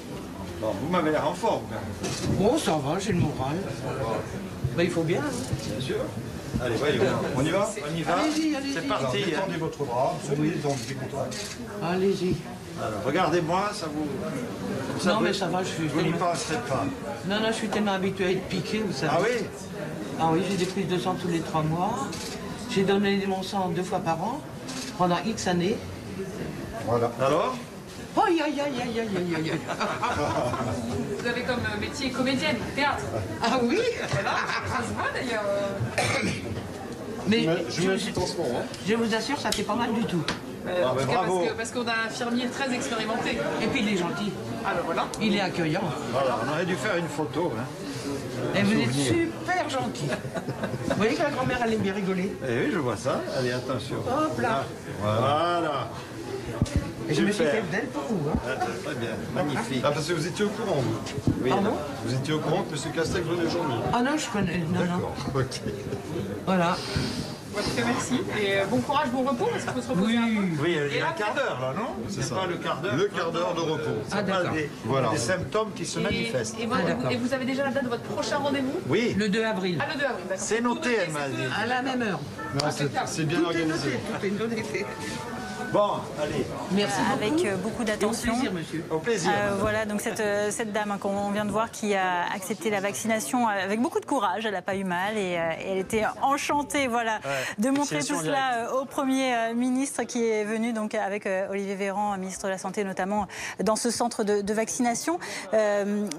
Bon, vous m'avez l'air en forme. Bon, ça va, j'ai le moral. Il faut bien. Bien sûr. Allez, voyons. On y va? On y va. Allez-y. C'est parti. Tendez votre bras. Souriez donc, je suis content. Allez-y. Alors, regardez-moi, ça vous... Non, mais ça va, je suis... Vous n'y penserez pas. Non, je suis tellement habitué à être piqué, vous savez. Ah oui? Ah oui, j'ai des prises de sang tous les 3 mois. J'ai donné mon sang 2 fois par an, pendant X années. Voilà. Alors? Aïe. Vous avez comme métier comédienne, théâtre. Ah oui? Voilà, ça se voit d'ailleurs. Mais je me suis transformé. Je vous assure, ça fait pas mal du tout. Ah, mais bravo. Parce qu'on a un infirmier très expérimenté. Et puis il est gentil. Ah ben voilà. Il est accueillant. Voilà, on aurait dû faire une photo. Et vous êtes super gentil. Vous voyez que la grand-mère, elle aime bien rigoler. Eh oui, je vois ça. Allez, attention. Hop là. Voilà. Et je me suis fait d'elle pour vous. Très bien, magnifique. Ah, parce que vous étiez au courant, vous? Oui. Pardon? Vous étiez au courant que M. Castex venait aujourd'hui? Ah non, je connais. Non. D'accord, ok. Voilà. En tout cas, merci. Et bon courage, bon repos, parce qu'il faut se reposer un peu. Oui, il y a un quart d'heure, là, non? C'est pas le quart d'heure? Le quart d'heure de repos. Ah, d'accord. Des symptômes qui se manifestent. Et vous avez déjà la date de votre prochain rendez-vous? Oui. Le 2 avril. Ah, le 2 avril, d'accord. C'est noté, elle m'a dit. À la même heure. Non, c'est bien organisé. Tout est noté. Bon, allez. Merci beaucoup. Avec beaucoup d'attention. Au plaisir, monsieur. Au plaisir. Voilà, donc cette dame qu'on vient de voir qui a accepté la vaccination avec beaucoup de courage. Elle n'a pas eu mal et elle était enchantée, de montrer tout cela au Premier ministre qui est venu donc avec Olivier Véran, ministre de la Santé notamment, dans ce centre de vaccination.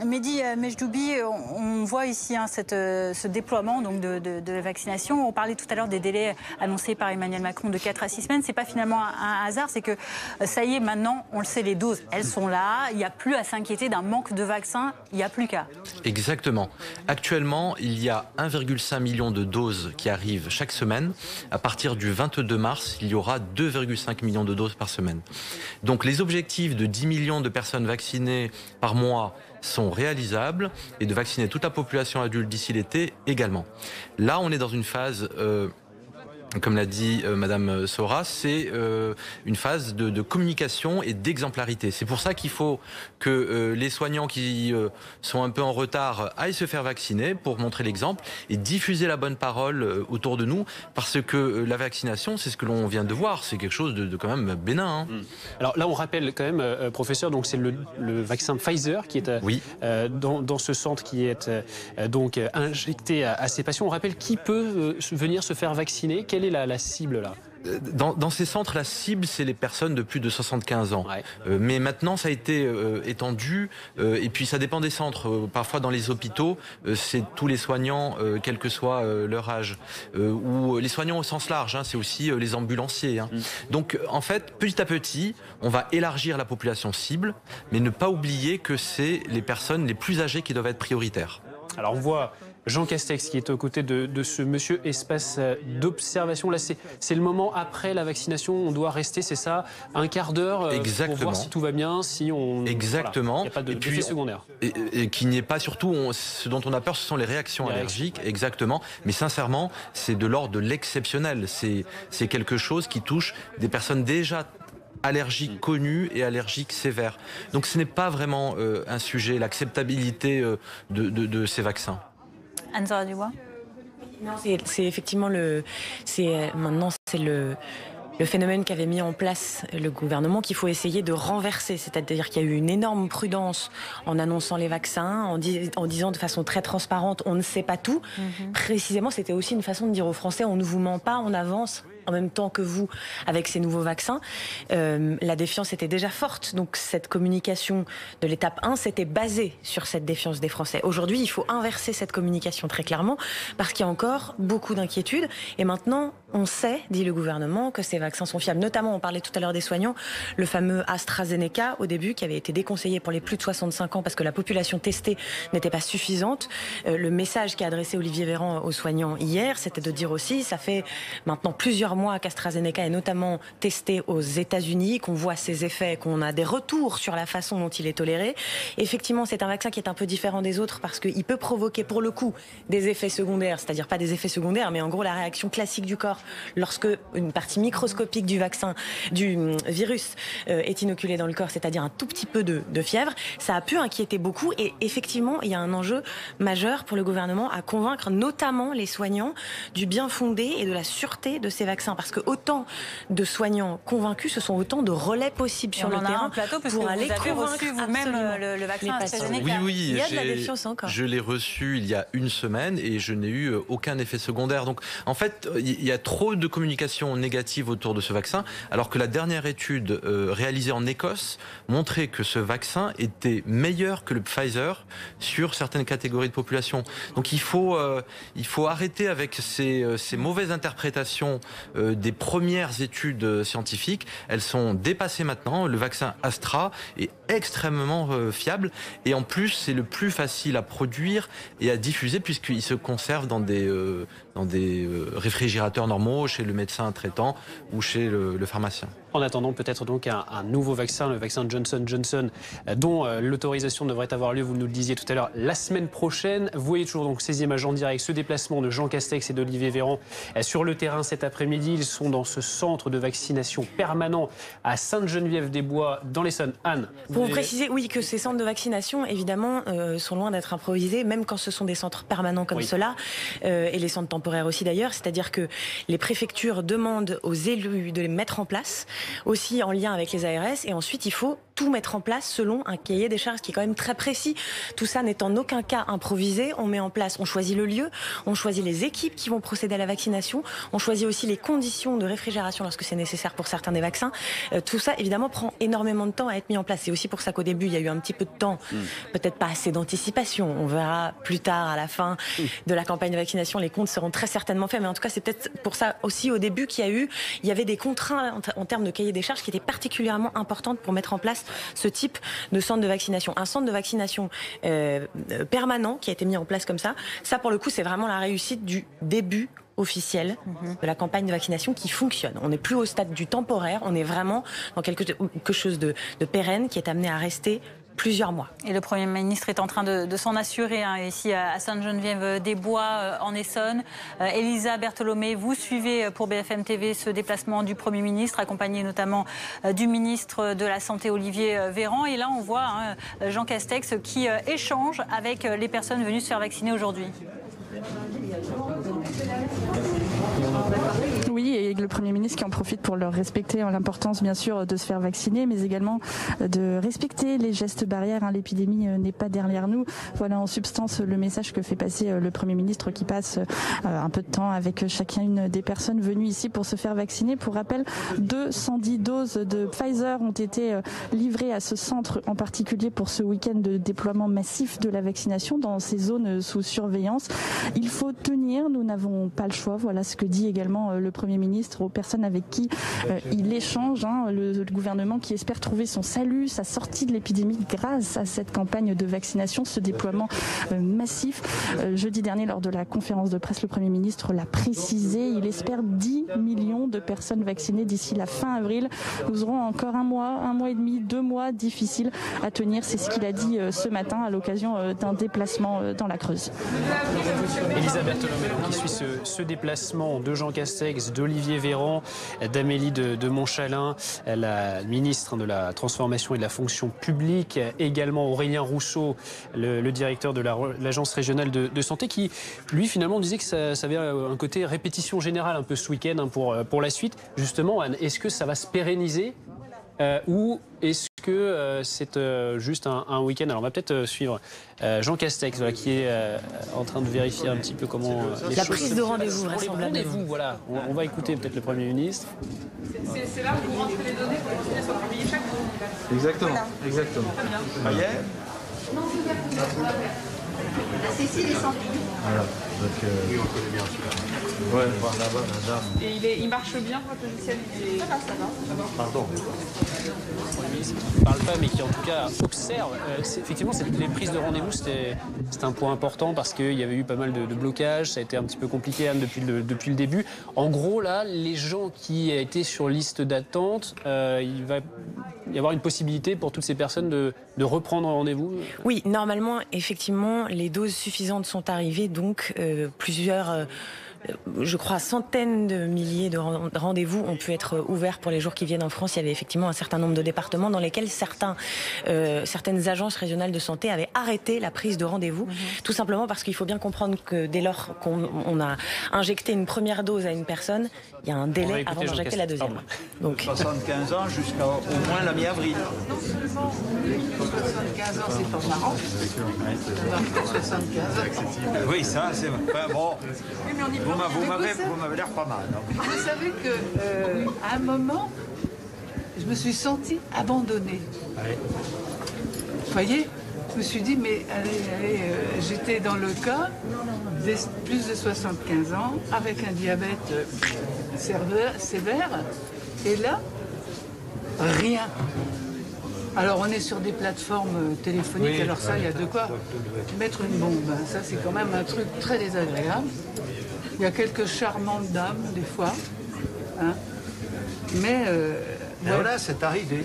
Mehdi Mejdoubi, on voit ici ce déploiement donc de la vaccination. On parlait tout à l'heure des délais annoncés par Emmanuel Macron de 4 à 6 semaines. C'est pas finalement un hasard, c'est que ça y est, maintenant, on le sait, les doses, elles sont là. Il n'y a plus à s'inquiéter d'un manque de vaccins. Il n'y a plus qu'à. Exactement. Actuellement, il y a 1,5 million de doses qui arrivent chaque semaine. À partir du 22 mars, il y aura 2,5 millions de doses par semaine. Donc les objectifs de 10 millions de personnes vaccinées par mois sont réalisables et de vacciner toute la population adulte d'ici l'été également. Là, on est dans une phase... comme l'a dit Madame Sora, c'est une phase de communication et d'exemplarité. C'est pour ça qu'il faut que les soignants qui sont un peu en retard aillent se faire vacciner pour montrer l'exemple et diffuser la bonne parole autour de nous, parce que la vaccination, c'est ce que l'on vient de voir, c'est quelque chose de quand même bénin. Alors là, on rappelle quand même, professeur, donc c'est le vaccin Pfizer qui est dans ce centre qui est donc injecté à ces patients. On rappelle qui peut venir se faire vacciner. Quelle est la cible là? Dans ces centres, la cible, c'est les personnes de plus de 75 ans. Mais maintenant, ça a été étendu. Et puis, ça dépend des centres. Parfois, dans les hôpitaux, c'est tous les soignants, quel que soit leur âge. Ou les soignants au sens large, c'est aussi les ambulanciers. Donc, en fait, petit à petit, on va élargir la population cible, mais ne pas oublier que c'est les personnes les plus âgées qui doivent être prioritaires. Alors, on voit Jean Castex qui est aux côtés de ce monsieur espace d'observation. Là, c'est le moment après la vaccination. On doit rester, c'est ça, un quart d'heure pour voir si tout va bien, si on... Exactement. Voilà, il n'y a pas d'effet secondaire. Et qu'il n'y ait pas surtout... ce dont on a peur, ce sont les réactions allergiques. Exactement. Mais sincèrement, c'est de l'ordre de l'exceptionnel. C'est quelque chose qui touche des personnes déjà allergiques connues et allergiques sévères. Donc ce n'est pas vraiment un sujet, l'acceptabilité de ces vaccins. Anne-Sora Dubois. Non, c'est effectivement maintenant c'est le phénomène qu'avait mis en place le gouvernement qu'il faut essayer de renverser. C'est-à-dire qu'il y a eu une énorme prudence en annonçant les vaccins, en disant de façon très transparente on ne sait pas tout. Précisément, c'était aussi une façon de dire aux Français on ne vous ment pas, on avance en même temps que vous avec ces nouveaux vaccins. La défiance était déjà forte, donc cette communication de l'étape 1 s'était basée sur cette défiance des Français. Aujourd'hui, il faut inverser cette communication très clairement parce qu'il y a encore beaucoup d'inquiétudes et maintenant on sait, dit le gouvernement, que ces vaccins sont fiables. Notamment, on parlait tout à l'heure des soignants, le fameux AstraZeneca au début qui avait été déconseillé pour les plus de 65 ans parce que la population testée n'était pas suffisante. Le message qu'a adressé Olivier Véran aux soignants hier, c'était de dire aussi, ça fait maintenant plusieurs mois qu'AstraZeneca est notamment testé aux États-Unis, qu'on voit ses effets, qu'on a des retours sur la façon dont il est toléré. Effectivement, c'est un vaccin qui est un peu différent des autres parce qu'il peut provoquer pour le coup des effets secondaires, c'est-à-dire pas des effets secondaires, mais en gros la réaction classique du corps lorsque une partie microscopique du vaccin, du virus est inoculée dans le corps, c'est-à-dire un tout petit peu de fièvre. Ça a pu inquiéter beaucoup et effectivement, il y a un enjeu majeur pour le gouvernement à convaincre notamment les soignants du bien fondé et de la sûreté de ces vaccins. Parce que autant de soignants convaincus, ce sont autant de relais possibles sur le terrain pour aller convaincre vous-même le vaccin AstraZeneca. Oui, il y a de la défiance encore. Je l'ai reçu il y a une semaine et je n'ai eu aucun effet secondaire. Donc en fait, il y a trop de communication négative autour de ce vaccin, alors que la dernière étude réalisée en Écosse montrait que ce vaccin était meilleur que le Pfizer sur certaines catégories de population. Donc il faut arrêter avec ces mauvaises interprétations des premières études scientifiques. Elles sont dépassées maintenant. Le vaccin Astra est extrêmement fiable et en plus c'est le plus facile à produire et à diffuser puisqu'il se conserve dans des réfrigérateurs normaux chez le médecin traitant ou chez le pharmacien. En attendant peut-être donc un nouveau vaccin, le vaccin Johnson & Johnson, dont l'autorisation devrait avoir lieu, vous nous le disiez tout à l'heure, la semaine prochaine. Vous voyez toujours donc ces images en direct, ce déplacement de Jean Castex et d'Olivier Véran sur le terrain cet après-midi. Ils sont dans ce centre de vaccination permanent à Sainte-Geneviève-des-Bois, dans l'Essonne. Anne, pour vous préciser, oui, que ces centres de vaccination, évidemment, sont loin d'être improvisés, même quand ce sont des centres permanents comme cela, et les centres temporaires aussi d'ailleurs. C'est-à-dire que les préfectures demandent aux élus de les mettre en place, aussi en lien avec les ARS, et ensuite il faut tout mettre en place selon un cahier des charges qui est quand même très précis. Tout ça n'est en aucun cas improvisé. On met en place, on choisit le lieu, on choisit les équipes qui vont procéder à la vaccination, on choisit aussi les conditions de réfrigération lorsque c'est nécessaire pour certains des vaccins. Tout ça, évidemment, prend énormément de temps à être mis en place. C'est aussi pour ça qu'au début, il y a eu un petit peu de temps, peut-être pas assez d'anticipation. On verra plus tard, à la fin de la campagne de vaccination, les comptes seront très certainement faits. Mais en tout cas, c'est peut-être pour ça aussi au début il y avait des contraintes en termes de cahier des charges qui étaient particulièrement importantes pour mettre en place ce type de centre de vaccination. Un centre de vaccination permanent qui a été mis en place comme ça, pour le coup, c'est vraiment la réussite du début officiel de la campagne de vaccination qui fonctionne. On n'est plus au stade du temporaire, on est vraiment dans quelque chose de pérenne qui est amené à rester plusieurs mois. Et le Premier ministre est en train de s'en assurer ici à Sainte-Geneviève-des-Bois en Essonne. Elisa Bertholomé, vous suivez pour BFM TV ce déplacement du Premier ministre, accompagné notamment du ministre de la Santé Olivier Véran. Et là, on voit Jean Castex qui échange avec les personnes venues se faire vacciner aujourd'hui. Oui, et le Premier ministre qui en profite pour leur respecter l'importance bien sûr de se faire vacciner, mais également de respecter les gestes barrières. L'épidémie n'est pas derrière nous. Voilà en substance le message que fait passer le Premier ministre qui passe un peu de temps avec chacune des personnes venues ici pour se faire vacciner. Pour rappel, 210 doses de Pfizer ont été livrées à ce centre en particulier pour ce week-end de déploiement massif de la vaccination dans ces zones sous surveillance. Il faut tenir, nous n'avons pas le choix. Voilà ce que dit également le Premier ministre aux personnes avec qui il échange. Le gouvernement qui espère trouver son salut, sa sortie de l'épidémie grâce à cette campagne de vaccination, ce déploiement massif. Jeudi dernier, lors de la conférence de presse, le Premier ministre l'a précisé. Il espère 10 millions de personnes vaccinées d'ici la fin avril. Nous aurons encore un mois et demi, 2 mois difficiles à tenir. C'est ce qu'il a dit ce matin à l'occasion d'un déplacement dans la Creuse. Elisabeth Tolomello qui suit ce déplacement de Jean Castex, d'Olivier Véran, d'Amélie de Montchalin, la ministre de la Transformation et de la Fonction publique, également Aurélien Rousseau, le directeur de l'Agence régionale de santé, qui lui finalement disait que ça avait un côté répétition générale un peu ce week-end pour la suite. Justement, Anne, est-ce que ça va se pérenniser ou est-ce que c'est juste un week-end? Alors on va peut-être suivre Jean Castex qui est en train de vérifier un petit peu comment les la choses prise de rendez-vous, rendez-vous, voilà. On va écouter peut-être le Premier ministre. C'est là où vous rentrez les données pour continuer à se publier chaque jour. Exactement, voilà. Exactement. Très bien. Cécile et Sandy. Voilà. Donc, oui, on connaît bien celui-là. Ouais, voilà, la dame. Et il marche bien, votre logiciel? Ça va. Pardon. Qui ne parle pas, mais qui en tout cas observe. Effectivement, les prises de rendez-vous, c'était un point important parce qu'il y avait eu pas mal de blocages. Ça a été un petit peu compliqué, Anne, depuis le début. En gros, là, les gens qui étaient sur liste d'attente, il va y avoir une possibilité pour toutes ces personnes de reprendre rendez-vous? Oui, normalement, effectivement, les doses suffisantes sont arrivées, donc plusieurs... je crois centaines de milliers de rendez-vous ont pu être ouverts pour les jours qui viennent en France. Il y avait effectivement un certain nombre de départements dans lesquels certaines agences régionales de santé avaient arrêté la prise de rendez-vous, tout simplement parce qu'il faut bien comprendre que dès lors qu'on a injecté une première dose à une personne, il y a un délai avant d'injecter la deuxième. Donc 75 ans jusqu'à au moins la mi-avril. Non seulement 75 ans, c'est pas marrant. 75 ans. Oui, ça, c'est bon. Oui, mais on y vous m'avez l'air pas mal. Vous savez qu'à un moment, je me suis sentie abandonnée. Ouais. Vous voyez, je me suis dit, mais allez, j'étais dans le cas des plus de 75 ans, avec un diabète sévère, et là, rien. Alors on est sur des plateformes téléphoniques, alors ça, il y a de quoi mettre une bombe. Ça, c'est quand même un truc très désagréable. Il y a quelques charmantes dames, des fois. Hein. Mais... voilà, c'est arrivé.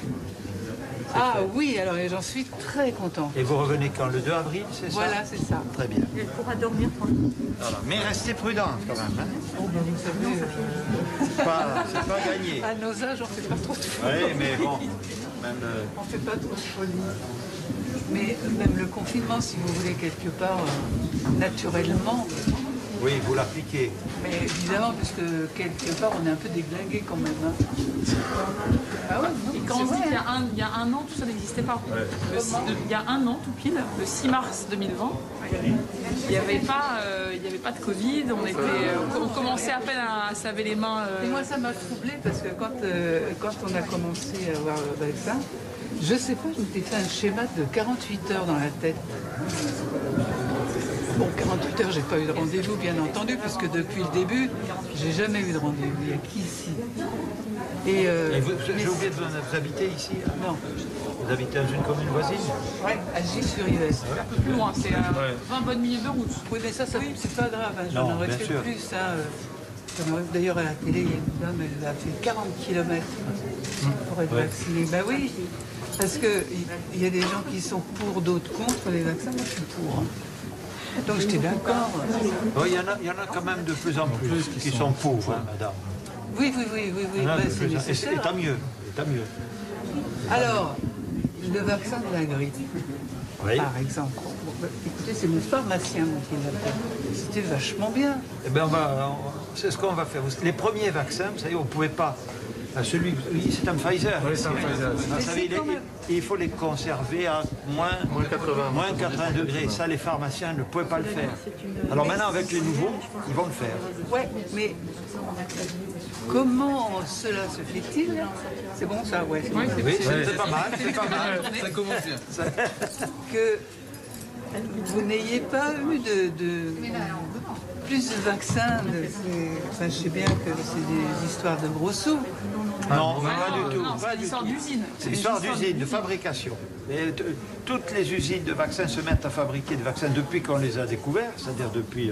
Ah oui, alors j'en suis très contente. Et vous revenez quand? Le 2 avril, c'est ça? Voilà, c'est ça. Très bien. Elle pourra dormir tranquille. Voilà. Mais restez prudente quand même. Hein. Oh, ben, vous savez, c'est pas gagné. À nos âges, on ne fait pas trop de folie. Oui, mais bon, même... On ne fait pas trop de folie. Mais même le confinement, si vous voulez, quelque part, naturellement... Oui, vous l'appliquez. Mais évidemment, puisque quelque part, on est un peu déglingué quand même. Hein. Ah ouais, et quand on dit qu'il y a un an, tout ça n'existait pas. Ouais. Il y a un an, tout pile, le 6 mars 2020, il n'y avait pas de Covid, on commençait à peine à se laver les mains. Et moi, ça m'a troublée parce que quand on a commencé à avoir le vaccin, je sais pas, je m'étais fait un schéma de 48 heures dans la tête. Bon, 48 heures, j'ai pas eu de rendez-vous, bien entendu, puisque depuis le début, j'ai jamais eu de rendez-vous. Il n'y a qu'ici. Et j'ai oublié de vous habiter ici? Non. Vous habitez dans une commune voisine? Oui, à Gilles-sur-Yvette. C'est un peu plus loin, c'est 20 bonnes minutes de route. Oui, mais ça c'est pas grave, hein. J'en aurais fait plus. Hein. D'ailleurs, à la télé, il y a une dame, elle a fait 40 km pour être vaccinée. Ben oui, parce qu'il y a des gens qui sont pour, d'autres contre les vaccins. Moi, je suis pour. Hein. Donc j'étais d'accord. Il y en a quand même de plus en plus qui sont pauvres, hein, madame. Oui, c'est nécessaire. Et tant mieux, Alors, le vaccin de la grippe, par exemple. Écoutez, c'est le pharmacien qui l'a fait. C'était vachement bien. Eh bien, c'est ce qu'on va faire. Les premiers vaccins, vous savez, on ne pouvait pas. Celui, c'est un Pfizer. Oui, c'est un Pfizer. Vous savez, il faut les conserver à moins 80 degrés. Ça, les pharmaciens ne pouvaient pas le faire. Alors maintenant, avec les nouveaux, ils vont le faire. Oui, mais comment cela se fait-il? C'est bon ça, ouais. Oui, c'est pas mal. C'est pas mal. Ça commence bien. Que vous n'ayez pas eu plus de vaccins. Enfin, je sais bien que c'est des histoires de gros sous. Non, pas du tout. C'est une histoire d'usine. C'est une histoire d'usine, de fabrication. Et toutes les usines de vaccins se mettent à fabriquer des vaccins depuis qu'on les a découverts, c'est-à-dire depuis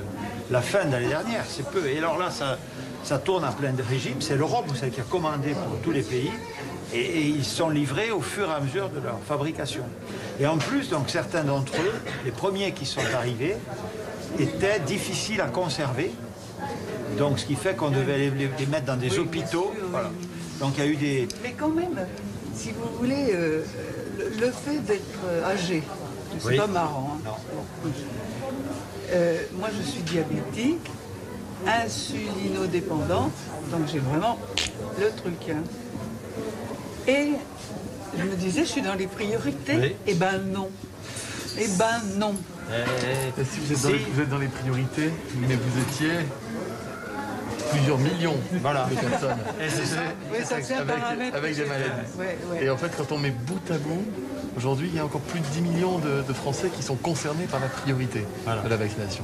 la fin de l'année dernière, c'est peu. Et alors là, ça tourne à plein de régimes. C'est l'Europe, vous savez, qui a commandé pour tous les pays. Et ils sont livrés au fur et à mesure de leur fabrication. Et en plus, donc, certains d'entre eux, les premiers qui sont arrivés, étaient difficiles à conserver. Donc, ce qui fait qu'on devait les mettre dans des hôpitaux. Voilà. Donc, il y a eu des... Mais quand même, si vous voulez, le fait d'être âgé, c'est pas marrant. Hein. Moi, je suis diabétique, insulinodépendante, donc j'ai vraiment le truc. Hein. Et je me disais, je suis dans les priorités. Oui. Eh ben non. Eh ben non. Si vous êtes dans les priorités, mais vous étiez plusieurs millions de personnes avec des maladies. Et en fait, quand on met bout à bout, aujourd'hui, il y a encore plus de 10 millions de Français qui sont concernés par la priorité de la vaccination.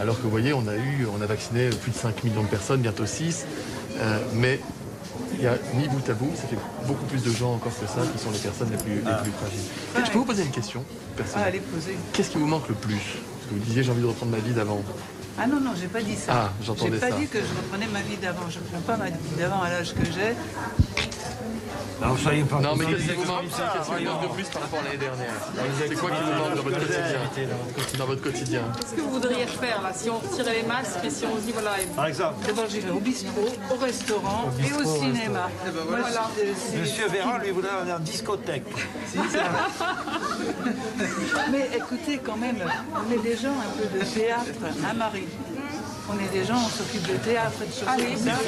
Alors que vous voyez, on a vacciné plus de 5 millions de personnes, bientôt 6, mais il y a mis bout à bout, ça fait beaucoup plus de gens encore que ça qui sont les personnes les plus fragiles. Je peux vous poser une question personnelle. Allez, posez. Qu'est-ce qui vous manque le plus? Parce que vous disiez, j'ai envie de reprendre ma vie d'avant. Ah non, j'ai pas dit ça. Ah, j'entendais ça. J'ai pas dit que je reprenais ma vie d'avant. Je ne reprends pas ma vie d'avant à l'âge que j'ai. Non, soyez pas... Non, mais qu'est-ce qui vous manque de plus par rapport à l'année dernière? C'est quoi qui vous manque dans votre quotidien? Qu'est-ce que vous voudriez faire là, si on retirait les masques et si on se dit voilà... Par exemple, d'abord j'irai au bistrot, au restaurant et au cinéma. Voilà. Monsieur Véran, lui, voudrait aller en discothèque. Mais écoutez, quand même, on est des gens un peu de théâtre, hein Marie? On est des gens, on s'occupe de théâtre, de choses comme ça.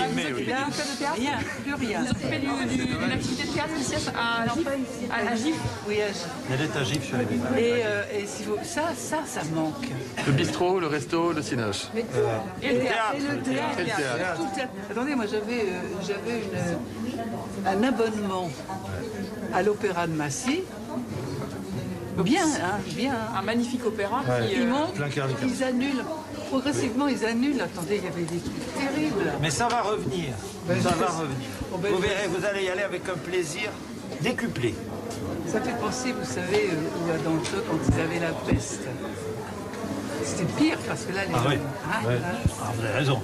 Rien, plus rien. Vous occupez d'une activité de théâtre ici à Gif? Oui, à Gif. Elle est à Gif sur les bébés. Et si vous... ça manque. Le bistrot, le resto, le cinoche. Et le théâtre. Et le théâtre. Attendez, moi j'avais un abonnement à l'Opéra de Massy. Bien, hein, bien. Un magnifique opéra qui... Ils annulent. Progressivement, ils annulent. Attendez, il y avait des trucs terribles. Mais ça va revenir. Ça va revenir. Vous verrez, vous allez y aller avec un plaisir décuplé. Ça fait penser, vous savez, dans le temps, quand ils avaient la peste. C'était pire parce que là, les gens... vous avez raison.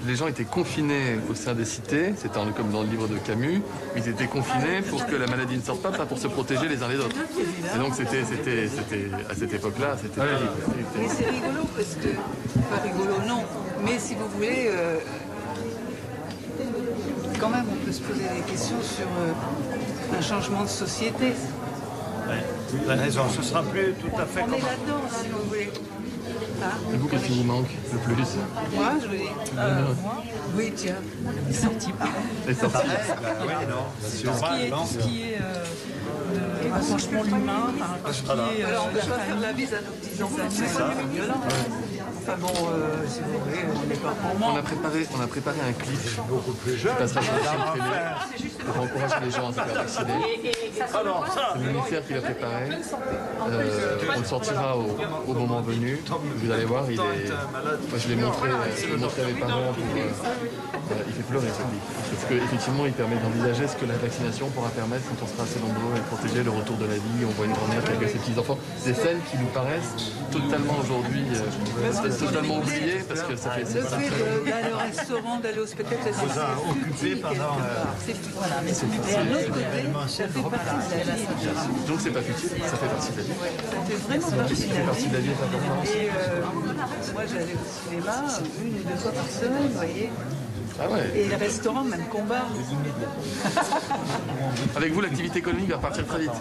Les gens étaient confinés au sein des cités, c'était comme dans le livre de Camus, ils étaient confinés pour que la maladie ne sorte pas pour se protéger les uns les autres. Et donc c'était à cette époque-là, c'était terrible. Mais c'est rigolo parce que... Pas rigolo, non. Mais si vous voulez... quand même, on peut se poser des questions sur un changement de société. Oui, vous avez raison, ce sera plus tout à fait comme... On est là-dedans, si vous voulez. Et vous, qu'est-ce qui vous manque le plus? Moi, je vous dis. Moi, oui, tiens, les sorties. Les sorties. Oui, non. Ce qui est franchement l'humain, on ne peut pas faire la bise à nos petits-enfants. C'est ça. Enfin bon, si vous voulez, on n'est pas pour moi. On a préparé un clip beaucoup plus jeune. qui passera sur le télé pour encourager les gens à se faire vacciner. C'est le ministère qui l'a préparé. On le sortira au moment venu. Vous allez voir, moi je l'ai montré à mes parents. Il fait pleurer ce clip. Parce qu'effectivement, il permet d'envisager ce que la vaccination pourra permettre quand on sera assez nombreux à protéger le retour de la vie. On voit une grand-mère qui accueille ses petits-enfants. Des scènes qui nous paraissent totalement aujourd'hui totalement oubliées parce que ça fait... Le fait d'aller au restaurant, d'aller au spectacle, ça vous a occupé pendant... Voilà, mais c'est futile. Et à l'autre côté, ça fait partie de la vie. Donc c'est pas futile, ça fait partie de la vie. Ça fait vraiment partie de la vie. Et moi j'allais au cinéma 1 ou 2 fois par semaine, vous voyez. Ah ouais. Et les restaurants, même combat. Avec vous, l'activité économique va partir très vite.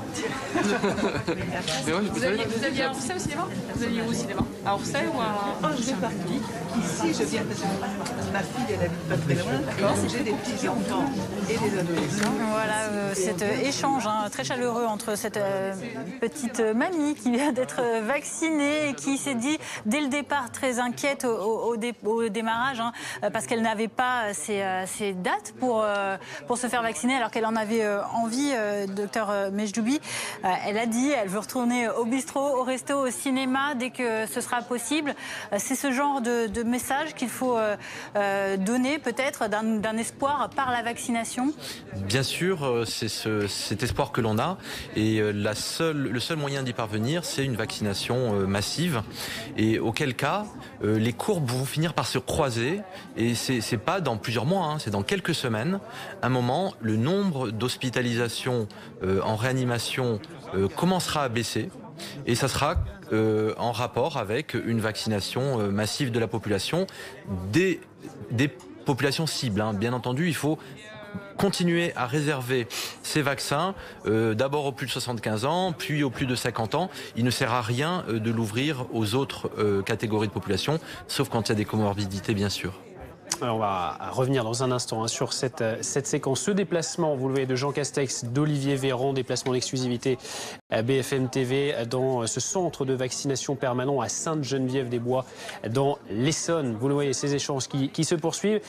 Mais ouais, Vous alliez à Orsay au cinéma? Vous alliez où au cinéma? À Orsay ou à... Oh, je vais partir. Ici, je viens parce que ma fille, elle habite pas très loin. D'accord. J'ai des petits-enfants et des adolescents. Voilà cet échange très chaleureux entre cette petite mamie qui vient d'être vaccinée et qui s'est dit dès le départ très inquiète au démarrage parce qu'elle n'avait pas ses dates pour se faire vacciner alors qu'elle en avait envie, docteur Mejdoubi. Elle a dit elle veut retourner au bistrot, au resto, au cinéma dès que ce sera possible. C'est ce genre de message qu'il faut donner peut-être d'un espoir par la vaccination. Bien sûr, c'est cet espoir que l'on a et le seul moyen d'y parvenir, c'est une vaccination massive et auquel cas, les courbes vont finir par se croiser et c'est pas dans plusieurs mois, c'est dans quelques semaines. À un moment, le nombre d'hospitalisations en réanimation commencera à baisser et ça sera en rapport avec une vaccination massive de la population, des populations cibles. Bien entendu, il faut continuer à réserver ces vaccins d'abord aux plus de 75 ans, puis aux plus de 50 ans. Il ne sert à rien de l'ouvrir aux autres catégories de population, sauf quand il y a des comorbidités, bien sûr. Alors on va revenir dans un instant sur cette séquence. Ce déplacement, vous le voyez, de Jean Castex, d'Olivier Véran, déplacement d'exclusivité à BFM TV dans ce centre de vaccination permanent à Sainte-Geneviève-des-Bois, dans l'Essonne. Vous le voyez, ces échanges qui se poursuivent.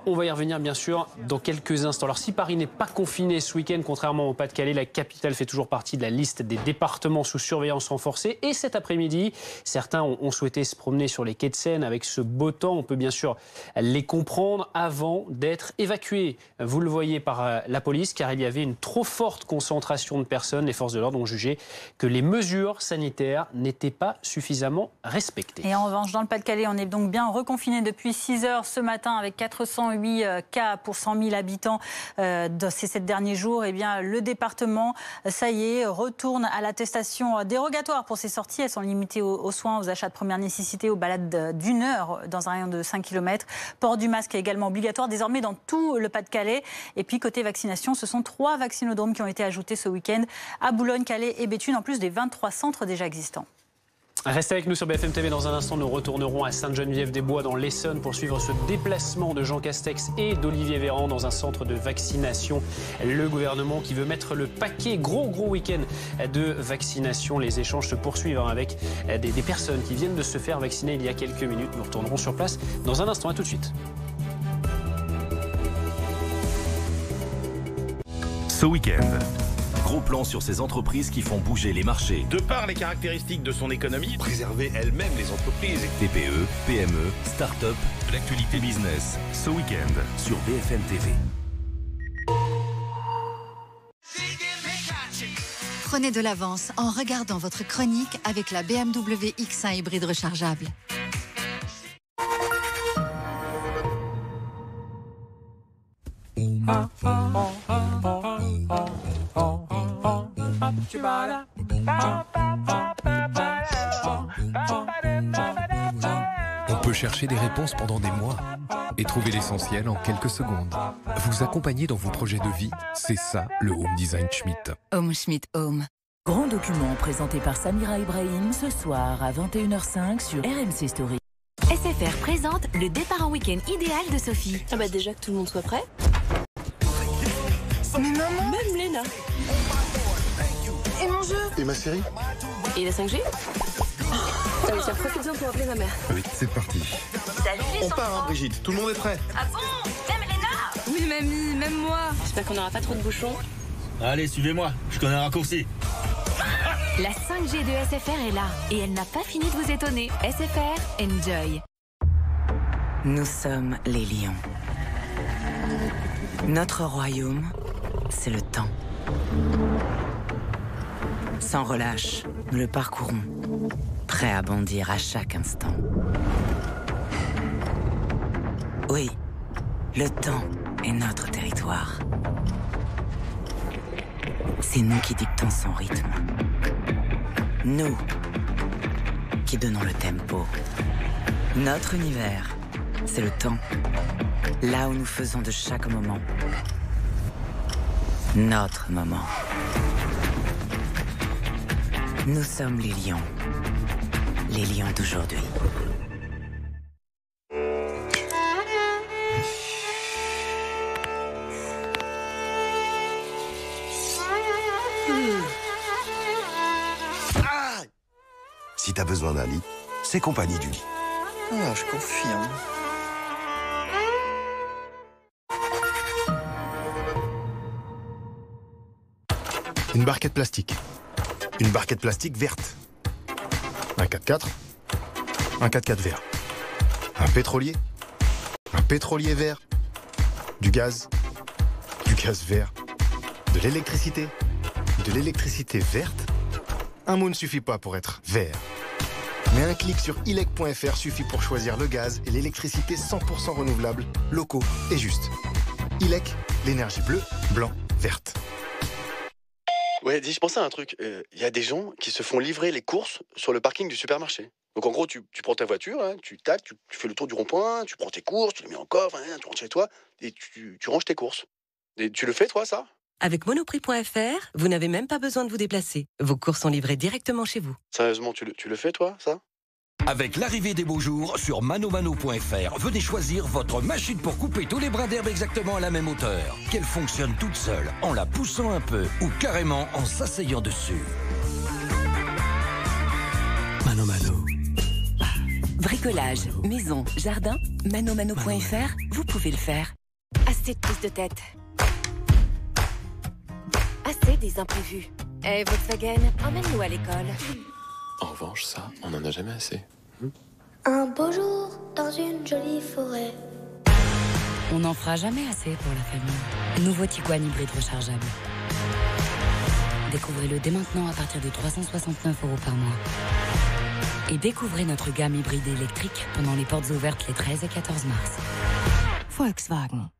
On va y revenir, bien sûr, dans quelques instants. Alors, si Paris n'est pas confiné ce week-end, contrairement au Pas-de-Calais, la capitale fait toujours partie de la liste des départements sous surveillance renforcée. Et cet après-midi, certains ont souhaité se promener sur les quais de Seine avec ce beau temps. On peut bien sûr les comprendre avant d'être évacués. Vous le voyez par la police, car il y avait une trop forte concentration de personnes. Les forces de l'ordre ont jugé que les mesures sanitaires n'étaient pas suffisamment respectées. Et en revanche, dans le Pas-de-Calais, on est donc bien reconfiné depuis 6 heures ce matin avec 408 cas pour 100 000 habitants dans ces 7 derniers jours. Eh bien, le département, ça y est, retourne à l'attestation dérogatoire pour ces sorties. Elles sont limitées aux soins, aux achats de première nécessité, aux balades d'1 heure dans un rayon de 5 km. Port du masque est également obligatoire désormais dans tout le Pas-de-Calais. Et puis, côté vaccination, ce sont 3 vaccinodromes qui ont été ajoutés ce week-end à Boulogne, Calais et Béthune, en plus des 23 centres déjà existants. Restez avec nous sur BFM TV. Dans un instant, nous retournerons à Sainte-Geneviève-des-Bois dans l'Essonne pour suivre ce déplacement de Jean Castex et d'Olivier Véran dans un centre de vaccination. Le gouvernement qui veut mettre le paquet, gros week-end de vaccination. Les échanges se poursuivent avec des personnes qui viennent de se faire vacciner il y a quelques minutes. Nous retournerons sur place dans un instant. À tout de suite. Ce week-end, gros plan sur ces entreprises qui font bouger les marchés. De par les caractéristiques de son économie, préserver elle-même les entreprises. TPE, PME, start-up, l'actualité business. Ce week-end sur BFM TV. Prenez de l'avance en regardant votre chronique avec la BMW X1 hybride rechargeable. On peut chercher des réponses pendant des mois et trouver l'essentiel en quelques secondes. Vous accompagner dans vos projets de vie, c'est ça le Home Design Schmitt. Home Schmitt Home. Grand document présenté par Samira Ibrahim ce soir à 21h05 sur RMC Story. SFR présente le départ en week-end idéal de Sophie. Ah bah déjà que tout le monde soit prêt. Mais maman, même Léna. Et mon jeu. Et ma série. Et la 5G. Allez, tiens, profite-en pour appeler ma mère. Oui, c'est parti. Salut les enfants. On part, Brigitte. Tout le monde est prêt. Ah bon? Même Léna. Oui, mamie, même moi. J'espère qu'on n'aura pas trop de bouchons. Allez, suivez-moi, je connais un raccourci. La 5G de SFR est là et elle n'a pas fini de vous étonner. SFR, enjoy. Nous sommes les lions. Notre royaume, c'est le temps. Sans relâche, nous le parcourons, prêts à bondir à chaque instant. Oui, le temps est notre territoire. C'est nous qui dictons son rythme. Nous qui donnons le tempo. Notre univers, c'est le temps. Là où nous faisons de chaque moment notre moment. Nous sommes les lions. Les lions d'aujourd'hui. Si t'as besoin d'un lit, c'est Compagnie du lit. Ah, je confirme. Une barquette plastique. Une barquette plastique verte. Un 4x4. Un 4x4 vert. Un pétrolier. Un pétrolier vert. Du gaz. Du gaz vert. De l'électricité. De l'électricité verte. Un mot ne suffit pas pour être vert. Mais un clic sur ilec.fr suffit pour choisir le gaz et l'électricité 100% renouvelable, locaux et justes. Ilec, l'énergie bleue, blanc, verte. Ouais, dis, je pensais à un truc. Y a des gens qui se font livrer les courses sur le parking du supermarché. Donc en gros, tu prends ta voiture, hein, tu fais le tour du rond-point, tu prends tes courses, tu les mets en coffre, hein, tu rentres chez toi et tu ranges tes courses. Et tu le fais, toi, ça ? Avec Monoprix.fr, vous n'avez même pas besoin de vous déplacer. Vos courses sont livrées directement chez vous. Sérieusement, tu le fais, toi, ça ? Avec l'arrivée des beaux jours sur manomano.fr, venez choisir votre machine pour couper tous les brins d'herbe exactement à la même hauteur. Qu'elle fonctionne toute seule, en la poussant un peu ou carrément en s'asseyant dessus. Mano Mano. Bricolage, maison, jardin, manomano.fr, vous pouvez le faire. Assez de prise de tête. Assez des imprévus. Hey Volkswagen, emmène-nous à l'école. En revanche, ça, on n'en a jamais assez. Un beau jour, dans une jolie forêt. On n'en fera jamais assez pour la famille. Nouveau Tiguan hybride rechargeable. Découvrez-le dès maintenant à partir de 369 € par mois. Et découvrez notre gamme hybride et électrique pendant les portes ouvertes les 13 et 14 mars. Volkswagen.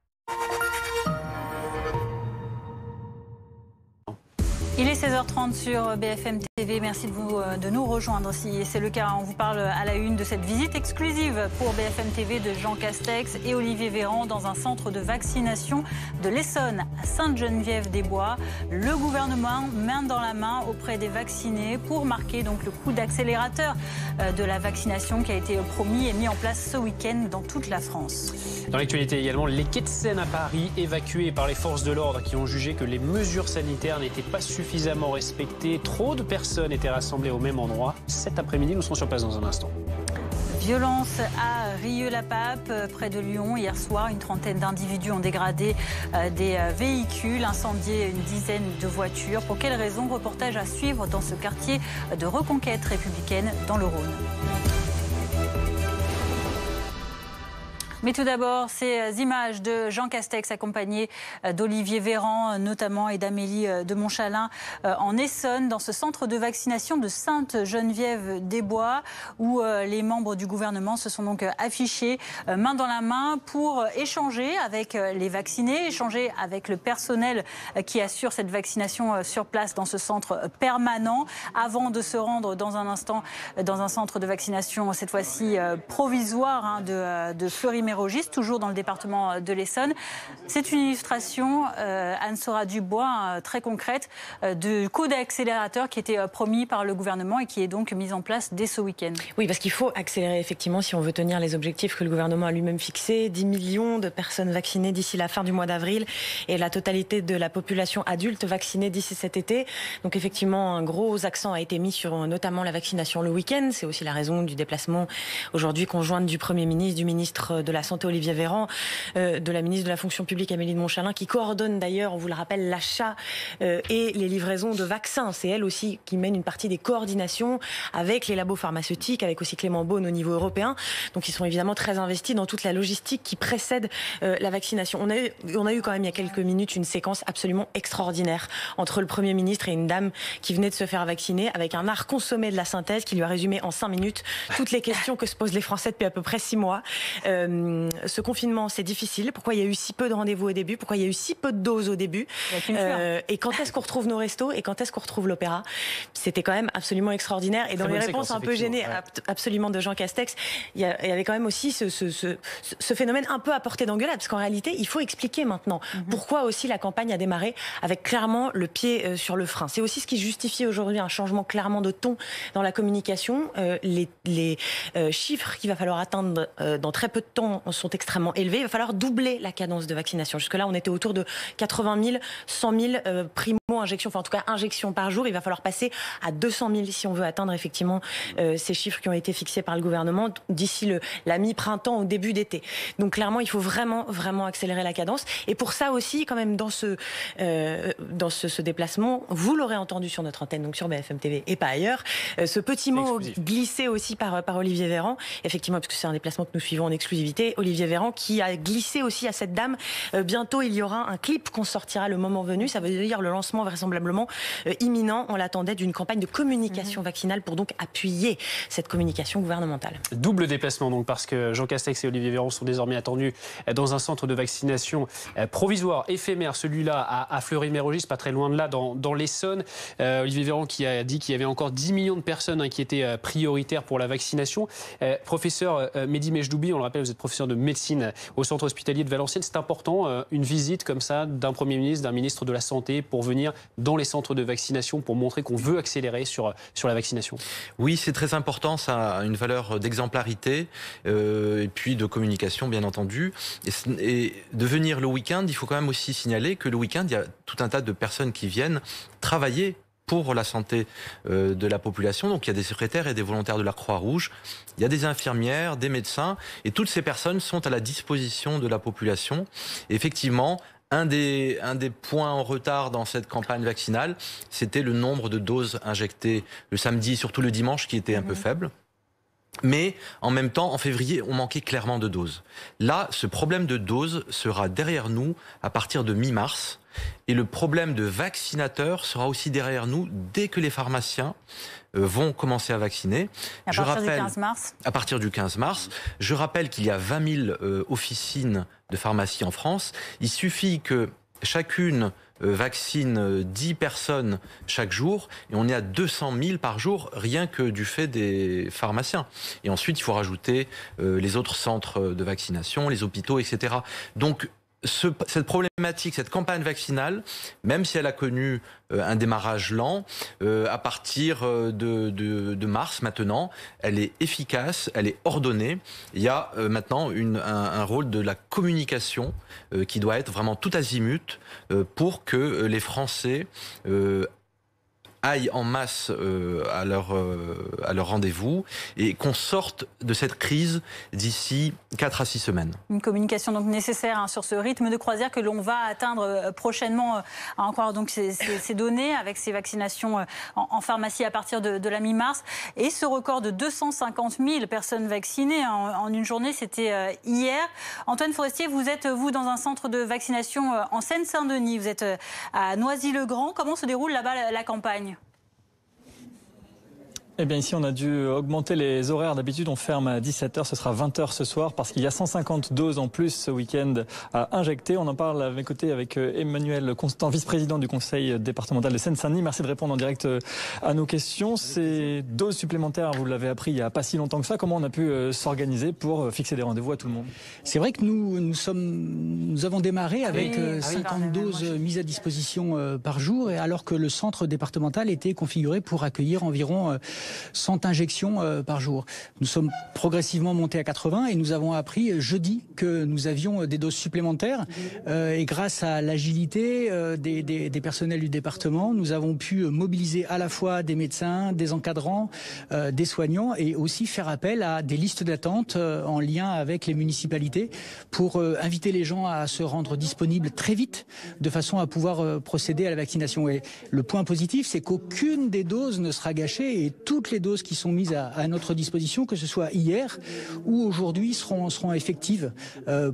Il est 16h30 sur BFM TV. Merci de nous rejoindre si c'est le cas. On vous parle à la une de cette visite exclusive pour BFM TV de Jean Castex et Olivier Véran dans un centre de vaccination de l'Essonne à Sainte-Geneviève-des-Bois. Le gouvernement main dans la main auprès des vaccinés pour marquer donc le coup d'accélérateur de la vaccination qui a été promis et mis en place ce week-end dans toute la France. Dans l'actualité également, les quais de Seine à Paris évacués par les forces de l'ordre qui ont jugé que les mesures sanitaires n'étaient pas suffisamment respectées. Trop de personnes étaient rassemblées au même endroit. Cet après-midi, nous serons sur place dans un instant. Violence à Rieux-la-Pape, près de Lyon. Hier soir, une trentaine d'individus ont dégradé des véhicules, incendié une dizaine de voitures. Pour quelles raisons ? Reportage à suivre dans ce quartier de reconquête républicaine dans le Rhône. Mais tout d'abord, ces images de Jean Castex accompagné d'Olivier Véran notamment et d'Amélie de Montchalin en Essonne, dans ce centre de vaccination de Sainte-Geneviève-des-Bois où les membres du gouvernement se sont donc affichés main dans la main pour échanger avec les vaccinés, échanger avec le personnel qui assure cette vaccination sur place dans ce centre permanent avant de se rendre dans un instant dans un centre de vaccination cette fois-ci provisoire de Fleury-Mérogis, toujours dans le département de l'Essonne. C'est une illustration, Anne-Sora Dubois, très concrète, du coup d'accélérateur qui était promis par le gouvernement et qui est donc mis en place dès ce week-end. Oui, parce qu'il faut accélérer effectivement si on veut tenir les objectifs que le gouvernement a lui-même fixés. 10 millions de personnes vaccinées d'ici la fin du mois d'avril et la totalité de la population adulte vaccinée d'ici cet été. Donc effectivement, un gros accent a été mis sur notamment la vaccination le week-end. C'est aussi la raison du déplacement aujourd'hui conjointe du Premier ministre, du ministre de la Santé Olivier Véran, de la ministre de la Fonction publique Amélie de Montchalin, qui coordonne d'ailleurs, on vous le rappelle, l'achat et les livraisons de vaccins. C'est elle aussi qui mène une partie des coordinations avec les labos pharmaceutiques, avec aussi Clément Beaune au niveau européen. Donc ils sont évidemment très investis dans toute la logistique qui précède la vaccination. On a eu quand même il y a quelques minutes une séquence absolument extraordinaire entre le Premier ministre et une dame qui venait de se faire vacciner avec un art consommé de la synthèse qui lui a résumé en 5 minutes toutes les questions que se posent les Français depuis à peu près 6 mois. ce confinement, c'est difficile, pourquoi il y a eu si peu de rendez-vous au début, pourquoi il y a eu si peu de doses au début, et quand est-ce qu'on retrouve nos restos, et quand est-ce qu'on retrouve l'opéra. C'était quand même absolument extraordinaire. Et dans les réponses un peu gênées absolument de Jean Castex, il y avait quand même aussi ce phénomène un peu à portée d'engueulade, parce qu'en réalité, il faut expliquer maintenant pourquoi aussi la campagne a démarré avec clairement le pied sur le frein. C'est aussi ce qui justifie aujourd'hui un changement clairement de ton dans la communication. Les chiffres qu'il va falloir atteindre dans très peu de temps sont extrêmement élevés. Il va falloir doubler la cadence de vaccination. Jusque-là, on était autour de 80 000, 100 000 primo-injections, enfin en tout cas injections par jour. Il va falloir passer à 200 000 si on veut atteindre effectivement ces chiffres qui ont été fixés par le gouvernement d'ici la mi-printemps au début d'été. Donc clairement, il faut vraiment accélérer la cadence. Et pour ça aussi, quand même, dans ce déplacement, vous l'aurez entendu sur notre antenne, donc sur BFM TV et pas ailleurs, ce petit mot glissé aussi par Olivier Véran, effectivement, parce que c'est un déplacement que nous suivons en exclusivité, Olivier Véran qui a glissé aussi à cette dame, bientôt il y aura un clip qu'on sortira le moment venu, ça veut dire le lancement vraisemblablement imminent, on l'attendait, d'une campagne de communication vaccinale pour donc appuyer cette communication gouvernementale. Double déplacement donc, parce que Jean Castex et Olivier Véran sont désormais attendus dans un centre de vaccination provisoire, éphémère, celui-là à Fleury-Mérogis, pas très loin de là, dans l'Essonne. Olivier Véran qui a dit qu'il y avait encore 10 millions de personnes qui étaient prioritaires pour la vaccination. Professeur Mehdi Mejdoubi, on le rappelle, vous êtes professeur de médecine au centre hospitalier de Valenciennes. C'est important, une visite comme ça d'un Premier ministre, d'un ministre de la Santé pour venir dans les centres de vaccination pour montrer qu'on veut accélérer sur la vaccination. Oui, c'est très important, ça a une valeur d'exemplarité et puis de communication, bien entendu. Et de venir le week-end, il faut quand même aussi signaler que le week-end, il y a tout un tas de personnes qui viennent travailler pour la santé de la population. Donc il y a des secrétaires et des volontaires de la Croix-Rouge, il y a des infirmières, des médecins, et toutes ces personnes sont à la disposition de la population. Et effectivement, un des points en retard dans cette campagne vaccinale, c'était le nombre de doses injectées le samedi et surtout le dimanche qui était un peu faible. Mais en même temps, en février, on manquait clairement de doses. Là, ce problème de doses sera derrière nous à partir de mi-mars. Et le problème de vaccinateurs sera aussi derrière nous dès que les pharmaciens vont commencer à vacciner. À partir du 15 mars. À partir du 15 mars. Je rappelle qu'il y a 20 000 officines de pharmacie en France. Il suffit que chacune vaccine 10 personnes chaque jour et on est à 200 000 par jour rien que du fait des pharmaciens. Et ensuite, il faut rajouter les autres centres de vaccination, les hôpitaux, etc. Donc, cette problématique, cette campagne vaccinale, même si elle a connu un démarrage lent, à partir de mars maintenant, elle est efficace, elle est ordonnée. Il y a maintenant un rôle de la communication qui doit être vraiment tout azimut pour que les Français aillent en masse à leur rendez-vous et qu'on sorte de cette crise d'ici 4 à 6 semaines. Une communication donc nécessaire sur ce rythme de croisière que l'on va atteindre prochainement, encore donc ces données avec ces vaccinations en pharmacie à partir de la mi-mars. Et ce record de 250 000 personnes vaccinées en une journée, c'était hier. Antoine Forestier, vous êtes dans un centre de vaccination en Seine-Saint-Denis. Vous êtes à Noisy-le-Grand. Comment se déroule là-bas la campagne ? Eh bien ici on a dû augmenter les horaires. D'habitude on ferme à 17h, ce sera 20h ce soir parce qu'il y a 150 doses en plus ce week-end à injecter. On en parle à mes côtés avec Emmanuel Constant, vice-président du conseil départemental de Seine-Saint-Denis. Merci de répondre en direct à nos questions. Ces doses supplémentaires, vous l'avez appris il n'y a pas si longtemps que ça. Comment on a pu s'organiser pour fixer des rendez-vous à tout le monde? C'est vrai que nous avons démarré avec 50 doses mises à disposition par jour, et alors que le centre départemental était configuré pour accueillir environ 100 injections par jour. Nous sommes progressivement montés à 80 et nous avons appris jeudi que nous avions des doses supplémentaires et grâce à l'agilité des personnels du département, nous avons pu mobiliser à la fois des médecins, des encadrants, des soignants et aussi faire appel à des listes d'attente en lien avec les municipalités pour inviter les gens à se rendre disponibles très vite de façon à pouvoir procéder à la vaccination. Et le point positif, c'est qu'aucune des doses ne sera gâchée et toutes les doses qui sont mises à notre disposition, que ce soit hier ou aujourd'hui, seront effectives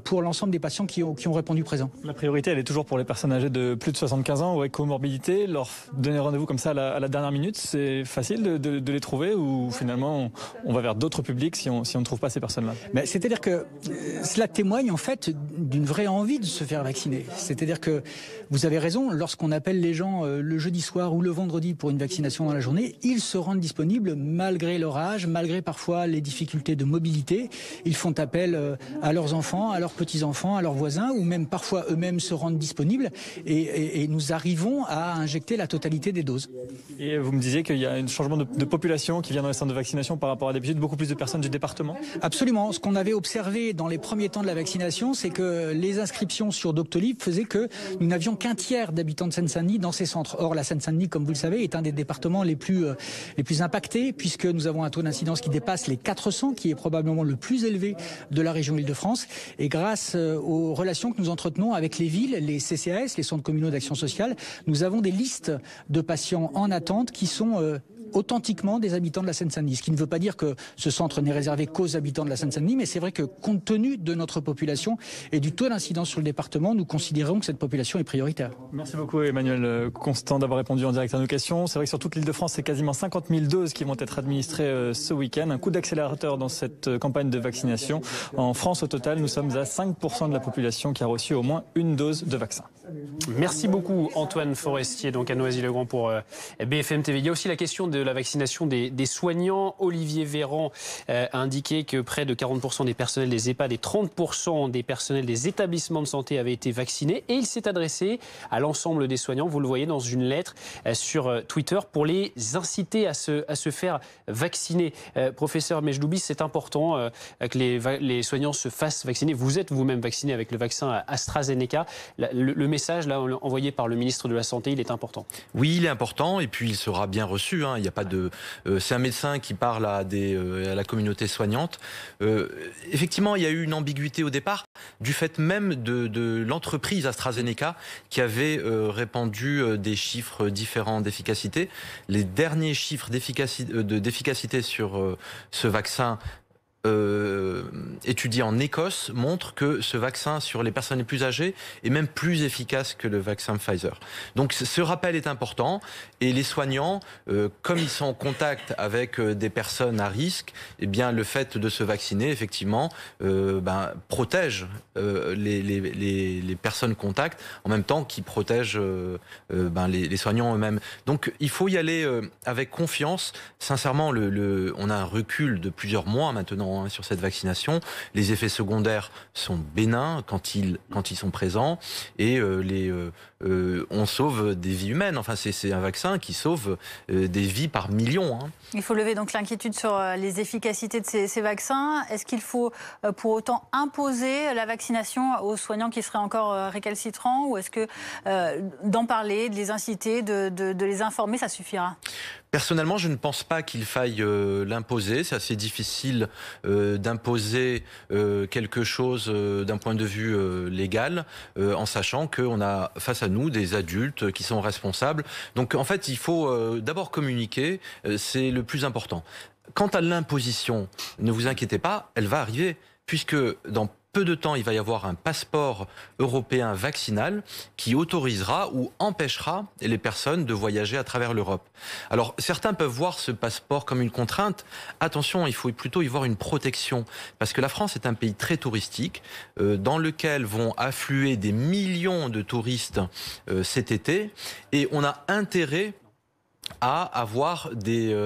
pour l'ensemble des patients qui ont répondu présent. La priorité, elle est toujours pour les personnes âgées de plus de 75 ans ou avec comorbidité. Leur donner rendez-vous comme ça à la dernière minute, c'est facile de les trouver ou finalement on va vers d'autres publics si on ne trouve pas ces personnes-là? C'est-à-dire que cela témoigne en fait d'une vraie envie de se faire vacciner. C'est-à-dire que vous avez raison, lorsqu'on appelle les gens le jeudi soir ou le vendredi pour une vaccination dans la journée, ils se rendent disponibles malgré leur âge, malgré parfois les difficultés de mobilité. Ils font appel à leurs enfants, à leurs petits-enfants, à leurs voisins ou même parfois eux-mêmes se rendent disponibles et nous arrivons à injecter la totalité des doses. Et vous me disiez qu'il y a un changement de population qui vient dans les centres de vaccination par rapport à d'habitude, beaucoup plus de personnes du département? Absolument. Ce qu'on avait observé dans les premiers temps de la vaccination, c'est que les inscriptions sur Doctolib faisaient que nous n'avions qu'un tiers d'habitants de Seine-Saint-Denis dans ces centres. Or, la Seine-Saint-Denis, comme vous le savez, est un des départements les plus impactés puisque nous avons un taux d'incidence qui dépasse les 400, qui est probablement le plus élevé de la région Île-de-France. Et grâce aux relations que nous entretenons avec les villes, les CCAS, les centres communaux d'action sociale, nous avons des listes de patients en attente qui sont authentiquement des habitants de la Seine-Saint-Denis. Ce qui ne veut pas dire que ce centre n'est réservé qu'aux habitants de la Seine-Saint-Denis, mais c'est vrai que compte tenu de notre population et du taux d'incidence sur le département, nous considérons que cette population est prioritaire. Merci beaucoup Emmanuel Constant d'avoir répondu en direct à nos questions. C'est vrai que sur toute l'Île-de-France, c'est quasiment 50 000 doses qui vont être administrées ce week-end. Un coup d'accélérateur dans cette campagne de vaccination. En France, au total, nous sommes à 5% de la population qui a reçu au moins une dose de vaccin. Merci beaucoup Antoine Forestier, donc à Noisy-le-Grand pour BFM TV. Il y a aussi la question de la vaccination des soignants. Olivier Véran a indiqué que près de 40% des personnels des EHPAD et 30% des personnels des établissements de santé avaient été vaccinés. Et il s'est adressé à l'ensemble des soignants, vous le voyez dans une lettre sur Twitter, pour les inciter à se faire vacciner. Professeur Mejdoubi, c'est important que les soignants se fassent vacciner. Vous êtes vous-même vacciné avec le vaccin AstraZeneca. Le message là, envoyé par le ministre de la Santé, il est important. Oui, il est important et puis il sera bien reçu. Il n'y a pas de. C'est un médecin qui parle à la communauté soignante. Effectivement, il y a eu une ambiguïté au départ du fait même de l'entreprise AstraZeneca qui avait répandu des chiffres différents d'efficacité. Les derniers chiffres d'efficacité sur ce vaccin étudié en Écosse montre que ce vaccin sur les personnes les plus âgées est même plus efficace que le vaccin Pfizer. Donc ce rappel est important et les soignants, comme ils sont en contact avec des personnes à risque, eh bien le fait de se vacciner effectivement protège les personnes contacts en même temps qu'ils protègent les soignants eux-mêmes. Donc il faut y aller avec confiance. Sincèrement, on a un recul de plusieurs mois maintenant sur cette vaccination. Les effets secondaires sont bénins quand ils sont présents et on sauve des vies humaines. Enfin, c'est un vaccin qui sauve des vies par millions. Il faut lever donc l'inquiétude sur les efficacités de ces vaccins. Est-ce qu'il faut pour autant imposer la vaccination aux soignants qui seraient encore récalcitrants ou est-ce que d'en parler, de les inciter, de les informer, ça suffira ? Personnellement, je ne pense pas qu'il faille l'imposer. C'est assez difficile d'imposer quelque chose d'un point de vue légal, en sachant qu'on a face à nous des adultes qui sont responsables. Donc en fait, il faut d'abord communiquer, c'est le plus important. Quant à l'imposition, ne vous inquiétez pas, elle va arriver, puisque dans peu de temps, il va y avoir un passeport européen vaccinal qui autorisera ou empêchera les personnes de voyager à travers l'Europe. Alors, certains peuvent voir ce passeport comme une contrainte. Attention, il faut plutôt y voir une protection. Parce que la France est un pays très touristique, dans lequel vont affluer des millions de touristes cet été. Et on a intérêt à avoir des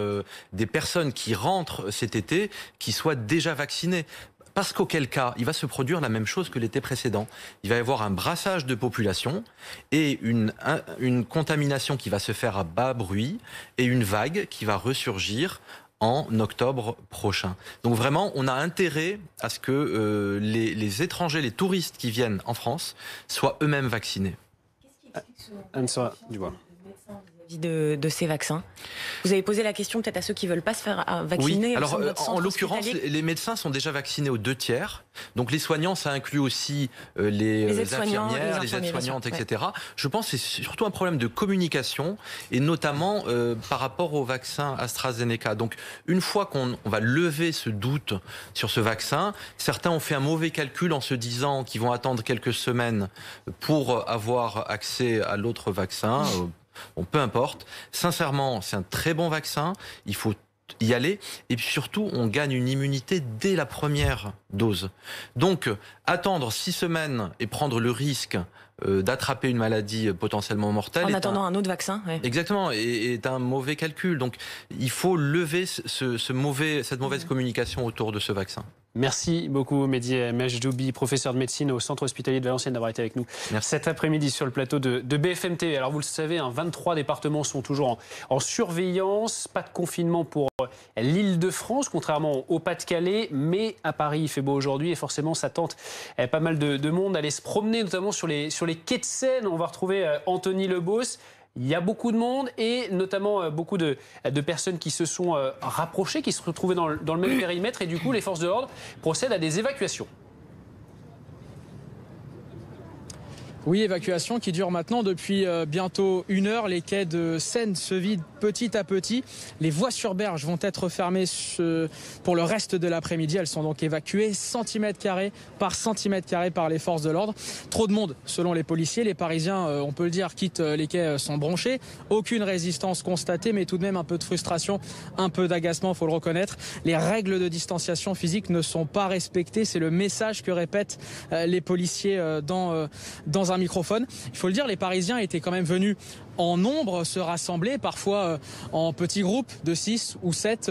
personnes qui rentrent cet été qui soient déjà vaccinées. Parce qu'auquel cas, il va se produire la même chose que l'été précédent. Il va y avoir un brassage de population et une contamination qui va se faire à bas bruit et une vague qui va ressurgir en octobre prochain. Donc vraiment, on a intérêt à ce que les étrangers, les touristes qui viennent en France, soient eux-mêmes vaccinés. Anne-Sora Dubois. de ces vaccins. Vous avez posé la question peut-être à ceux qui ne veulent pas se faire vacciner. Oui, alors en l'occurrence, les médecins sont déjà vaccinés aux 2/3. Donc les soignants, ça inclut aussi les infirmières, les aides-soignantes, etc. Ouais. Je pense que c'est surtout un problème de communication et notamment par rapport au vaccin AstraZeneca. Donc une fois qu'on va lever ce doute sur ce vaccin, certains ont fait un mauvais calcul en se disant qu'ils vont attendre quelques semaines pour avoir accès à l'autre vaccin. Bon, peu importe. Sincèrement, c'est un très bon vaccin. Il faut y aller. Et puis surtout, on gagne une immunité dès la première dose. Donc, attendre 6 semaines et prendre le risque d'attraper une maladie potentiellement mortelle... En attendant un autre vaccin. Ouais. Exactement, est un mauvais calcul. Donc, il faut lever cette mauvaise communication autour de ce vaccin. Merci beaucoup Mehdi Majdoubi, professeur de médecine au centre hospitalier de Valenciennes, d'avoir été avec nous cet après-midi sur le plateau de BFM TV. Alors vous le savez, 23 départements sont toujours en surveillance, pas de confinement pour l'Île-de-France, contrairement au Pas-de-Calais, mais à Paris il fait beau aujourd'hui et forcément ça tente pas mal de monde à aller se promener, notamment sur les quais de Seine. On va retrouver Anthony Lebos. Il y a beaucoup de monde et notamment beaucoup de personnes qui se sont rapprochées, qui se retrouvaient dans le même périmètre et du coup les forces de l'ordre procèdent à des évacuations. Oui, évacuation qui dure maintenant depuis bientôt 1 heure. Les quais de Seine se vident petit à petit. Les voies sur berge vont être fermées pour le reste de l'après-midi. Elles sont donc évacuées centimètre carré par les forces de l'ordre. Trop de monde selon les policiers. Les Parisiens, on peut le dire, quittent les quais sans broncher. Aucune résistance constatée, mais tout de même un peu de frustration, un peu d'agacement, il faut le reconnaître. Les règles de distanciation physique ne sont pas respectées. C'est le message que répètent les policiers dans un microphone. Il faut le dire, les Parisiens étaient quand même venus en nombre se rassembler, parfois en petits groupes de 6 ou 7.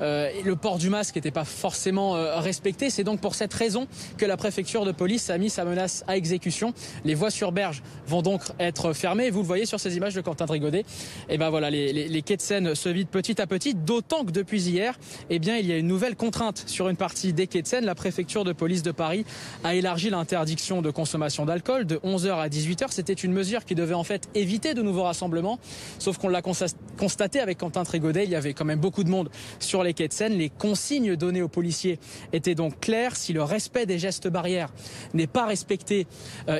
Le port du masque n'était pas forcément respecté. C'est donc pour cette raison que la préfecture de police a mis sa menace à exécution. Les voies sur berge vont donc être fermées. Vous le voyez sur ces images de Quentin Trigodet. Et ben voilà, les quais de Seine se vident petit à petit, d'autant que depuis hier, eh bien, il y a une nouvelle contrainte sur une partie des quais de Seine. La préfecture de police de Paris a élargi l'interdiction de consommation d'alcool de 11h à 18h. C'était une mesure qui devait en fait éviter de nouveaux rassemblements. Sauf qu'on l'a constaté avec Quentin Trigodet, il y avait quand même beaucoup de monde sur les quais de Seine. Les consignes données aux policiers étaient donc claires. Si le respect des gestes barrières n'est pas respecté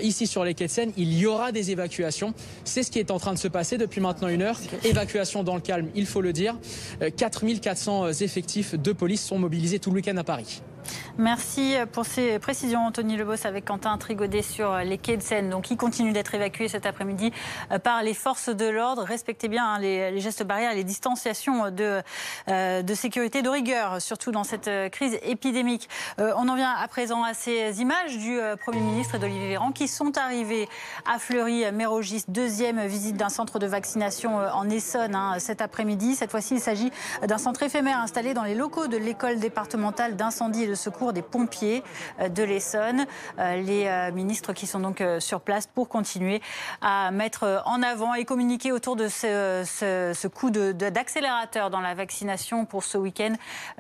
ici sur les quais de Seine, il y aura des évacuations. C'est ce qui est en train de se passer depuis maintenant 1 heure. Évacuation dans le calme, il faut le dire. 4400 effectifs de police sont mobilisés tout le week-end à Paris. Merci pour ces précisions, Anthony Lebos, avec Quentin Trigodet sur les quais de Seine, donc qui continuent d'être évacués cet après-midi par les forces de l'ordre. Respectez bien les gestes barrières et les distanciations de sécurité de rigueur, surtout dans cette crise épidémique. On en vient à présent à ces images du Premier ministre et d'Olivier Véran qui sont arrivés à Fleury-Mérogis. Deuxième visite d'un centre de vaccination en Essonne cet après-midi. Cette fois-ci, il s'agit d'un centre éphémère installé dans les locaux de l'école départementale d'incendie et de secours des pompiers de l'Essonne. Les ministres qui sont donc sur place pour continuer à mettre en avant et communiquer autour de ce coup d'accélérateur dans la vaccination pour ce week-end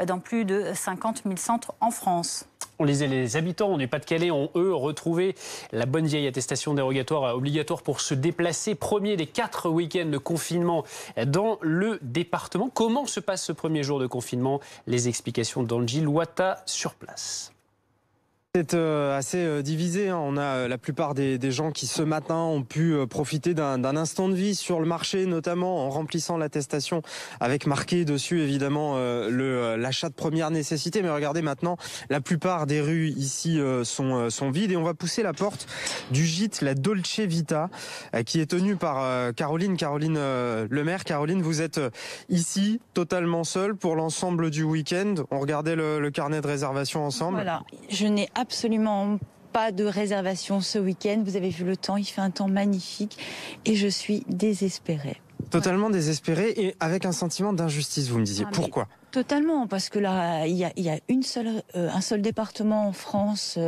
dans plus de 50 000 centres en France. On lisait, les habitants du Pas-de-Calais ont, eux, retrouvé la bonne vieille attestation dérogatoire obligatoire pour se déplacer. Premier des 4 week-ends de confinement dans le département. Comment se passe ce premier jour de confinement? Les explications d'Angie Louata sur place. C'est assez divisé. On a la plupart des gens qui ce matin ont pu profiter d'un instant de vie sur le marché, notamment en remplissant l'attestation avec marqué dessus évidemment l'achat de première nécessité. Mais regardez maintenant, la plupart des rues ici sont vides et on va pousser la porte du gîte, la Dolce Vita, qui est tenue par Caroline Lemaire. Caroline, vous êtes ici totalement seule pour l'ensemble du week-end. On regardait le carnet de réservation ensemble. Voilà, je n'ai absolument pas de réservation ce week-end. Vous avez vu le temps, il fait un temps magnifique et je suis désespérée. Totalement désespérée et avec un sentiment d'injustice, vous me disiez. Pourquoi ? Totalement, parce que là, il y a un seul département en France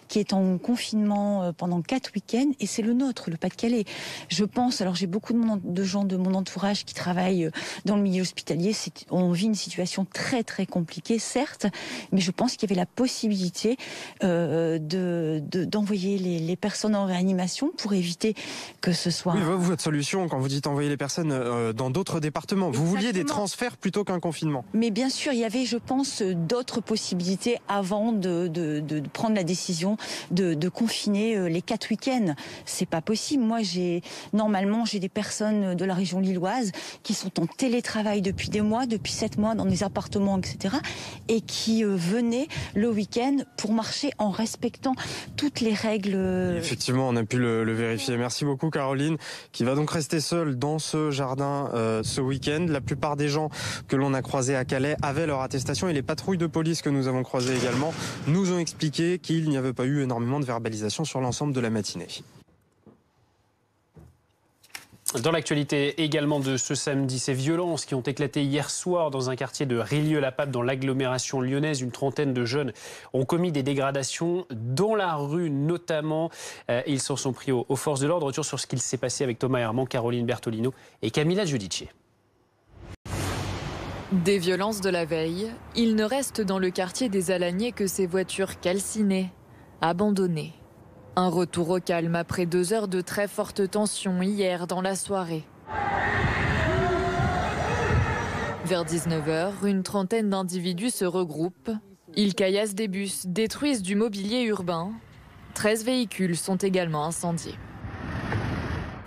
qui est en confinement pendant 4 week-ends, et c'est le nôtre, le Pas-de-Calais. Je pense, alors j'ai beaucoup de gens de mon entourage qui travaillent dans le milieu hospitalier, on vit une situation très très compliquée, certes, mais je pense qu'il y avait la possibilité d'envoyer les personnes en réanimation pour éviter que ce soit... Oui, votre solution, quand vous dites envoyer les personnes dans d'autres départements, vous vouliez des transferts plutôt qu'un confinement. Mais bien sûr, il y avait, je pense, d'autres possibilités avant de prendre la décision de confiner les 4 week-ends. C'est pas possible. Moi, normalement, j'ai des personnes de la région lilloise qui sont en télétravail depuis des mois, depuis 7 mois, dans des appartements, etc., et qui venaient le week-end pour marcher en respectant toutes les règles. Effectivement, on a pu le vérifier. Merci beaucoup, Caroline, qui va donc rester seule dans ce jardin ce week-end. La plupart des gens que l'on a croisés à Calais avaient leur attestation, et les patrouilles de police que nous avons croisées également nous ont expliqué qu'il n'y avait pas eu énormément de verbalisation sur l'ensemble de la matinée. Dans l'actualité également de ce samedi, ces violences qui ont éclaté hier soir dans un quartier de Rillieux-la-Pape dans l'agglomération lyonnaise. Une trentaine de jeunes ont commis des dégradations dans la rue notamment. Ils s'en sont pris aux forces de l'ordre. Retour sur ce qu'il s'est passé avec Thomas Herman, Caroline Bertolino et Camilla Giudice. Des violences de la veille, il ne reste dans le quartier des Alaniers que ces voitures calcinées, abandonnées. Un retour au calme après 2 heures de très forte tension hier dans la soirée. Vers 19h, une trentaine d'individus se regroupent. Ils caillassent des bus, détruisent du mobilier urbain. 13 véhicules sont également incendiés.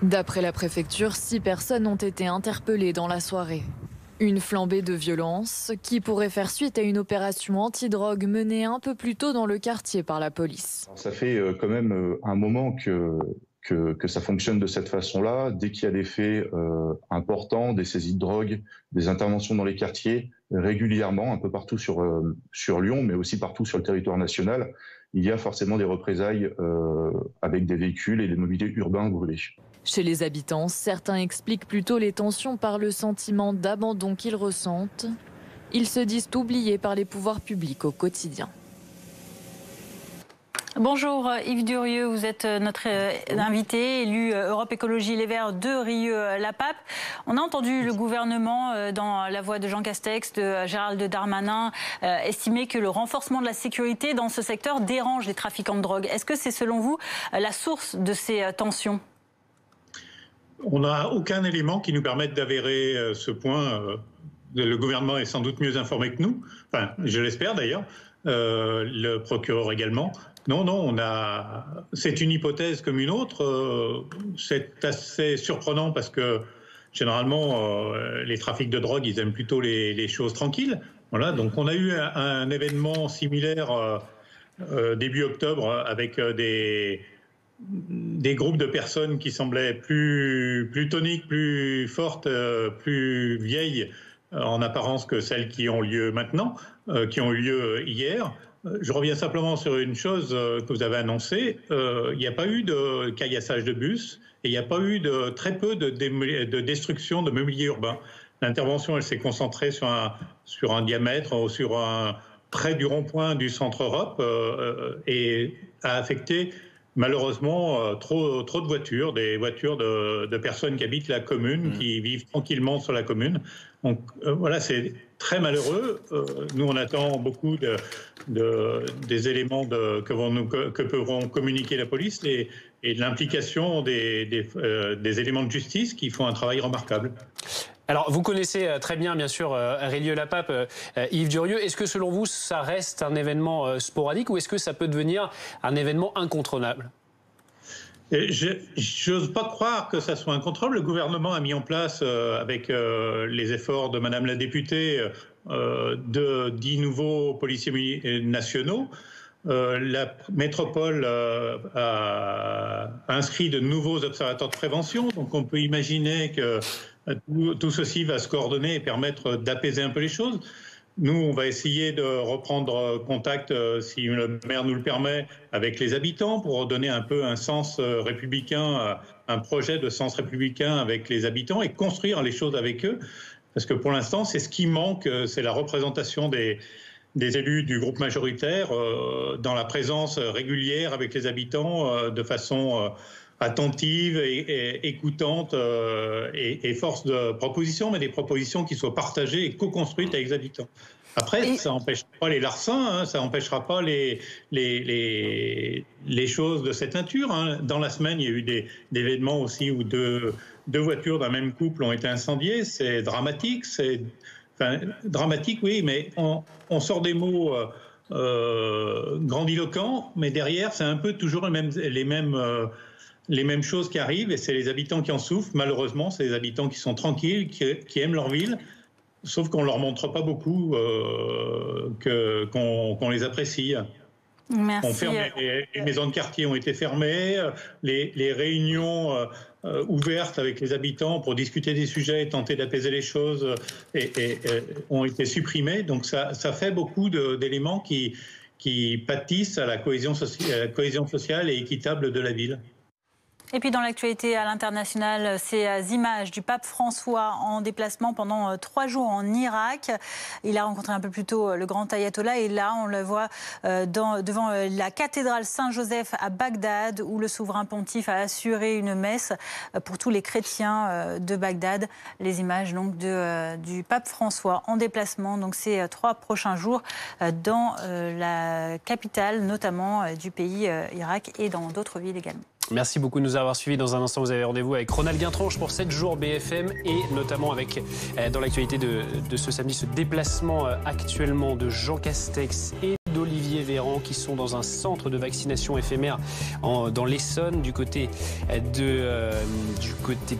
D'après la préfecture, 6 personnes ont été interpellées dans la soirée. Une flambée de violence qui pourrait faire suite à une opération antidrogue menée un peu plus tôt dans le quartier par la police. Ça fait quand même un moment que ça fonctionne de cette façon-là. Dès qu'il y a des faits importants, des saisies de drogue, des interventions dans les quartiers, régulièrement, un peu partout sur Lyon, mais aussi partout sur le territoire national, il y a forcément des représailles avec des véhicules et des mobiliers urbains brûlés. Chez les habitants, certains expliquent plutôt les tensions par le sentiment d'abandon qu'ils ressentent. Ils se disent oubliés par les pouvoirs publics au quotidien. Bonjour Yves Durieux, vous êtes notre invité, élu Europe Écologie Les Verts de Rillieux-la-Pape. On a entendu le gouvernement, dans la voix de Jean Castex, de Gérald Darmanin, estimer que le renforcement de la sécurité dans ce secteur dérange les trafiquants de drogue. Est-ce que c'est selon vous la source de ces tensions ? On n'a aucun élément qui nous permette d'avérer ce point. Le gouvernement est sans doute mieux informé que nous. Enfin, je l'espère d'ailleurs. Le procureur également. Non, c'est une hypothèse comme une autre. C'est assez surprenant parce que généralement, les trafics de drogue, ils aiment plutôt les choses tranquilles. Voilà, donc on a eu un événement similaire début octobre avec des groupes de personnes qui semblaient plus toniques, plus fortes, plus vieilles en apparence que celles qui ont lieu maintenant, qui ont eu lieu hier. Je reviens simplement sur une chose que vous avez annoncée. Il n'y a pas eu de caillassage de bus et il n'y a pas eu très peu de destruction de mobilier urbain. L'intervention, elle s'est concentrée sur un diamètre, près du rond-point du centre Europe et a affecté malheureusement trop de voitures, des voitures de personnes qui habitent la commune, qui vivent tranquillement sur la commune. Donc voilà, c'est très malheureux. Nous, on attend beaucoup des éléments que pourront communiquer la police et de l'implication des éléments de justice qui font un travail remarquable. Alors, vous connaissez très bien sûr, Rillieux-la-Pape, Yves Durieux. Est-ce que, selon vous, ça reste un événement sporadique ou est-ce que ça peut devenir un événement incontrôlable ? Je n'ose pas croire que ça soit incontrôlable. Le gouvernement a mis en place, avec les efforts de Madame la députée, 10 nouveaux policiers nationaux. La métropole a inscrit de nouveaux observateurs de prévention. Donc on peut imaginer que tout ceci va se coordonner et permettre d'apaiser un peu les choses. Nous, on va essayer de reprendre contact, si le maire nous le permet, avec les habitants pour donner un peu un sens républicain, un projet de sens républicain avec les habitants et construire les choses avec eux. Parce que pour l'instant, c'est ce qui manque, c'est la représentation des élus du groupe majoritaire dans la présence régulière avec les habitants de façon attentive et écoutante et force de proposition, mais des propositions qui soient partagées et co-construites avec les habitants. Après, ça n'empêchera pas les larcins, ça n'empêchera pas les choses de cette nature. Dans la semaine, il y a eu des événements aussi où deux voitures d'un même couple ont été incendiées. C'est dramatique, dramatique, oui, mais on sort des mots grandiloquents, mais derrière, c'est un peu toujours les mêmes choses qui arrivent, et c'est les habitants qui en souffrent. Malheureusement, c'est les habitants qui sont tranquilles, qui aiment leur ville, sauf qu'on ne leur montre pas beaucoup qu'on les apprécie. Merci. Les maisons de quartier ont été fermées, les réunions ouvertes avec les habitants pour discuter des sujets et tenter d'apaiser les choses ont été supprimées. Donc ça fait beaucoup d'éléments qui pâtissent à la cohésion sociale et équitable de la ville. Et puis dans l'actualité à l'international, ces images du pape François en déplacement pendant 3 jours en Irak. Il a rencontré un peu plus tôt le grand ayatollah et là on le voit devant la cathédrale Saint-Joseph à Bagdad où le souverain pontife a assuré une messe pour tous les chrétiens de Bagdad. Les images donc du pape François en déplacement donc ces 3 prochains jours dans la capitale notamment du pays Irak et dans d'autres villes également. Merci beaucoup de nous avoir suivis. Dans un instant, vous avez rendez-vous avec Ronald Guintranche pour 7 jours BFM et notamment avec, dans l'actualité de ce samedi, ce déplacement actuellement de Jean Castex et d'Olivier Véran qui sont dans un centre de vaccination éphémère dans l'Essonne du côté de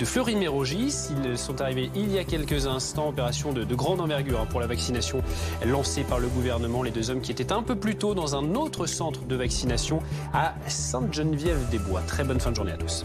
Fleury-Mérogis. Ils sont arrivés il y a quelques instants, opération de grande envergure pour la vaccination lancée par le gouvernement. Les 2 hommes qui étaient un peu plus tôt dans un autre centre de vaccination à Sainte-Geneviève-des-Bois. Très bonne fin de journée à tous.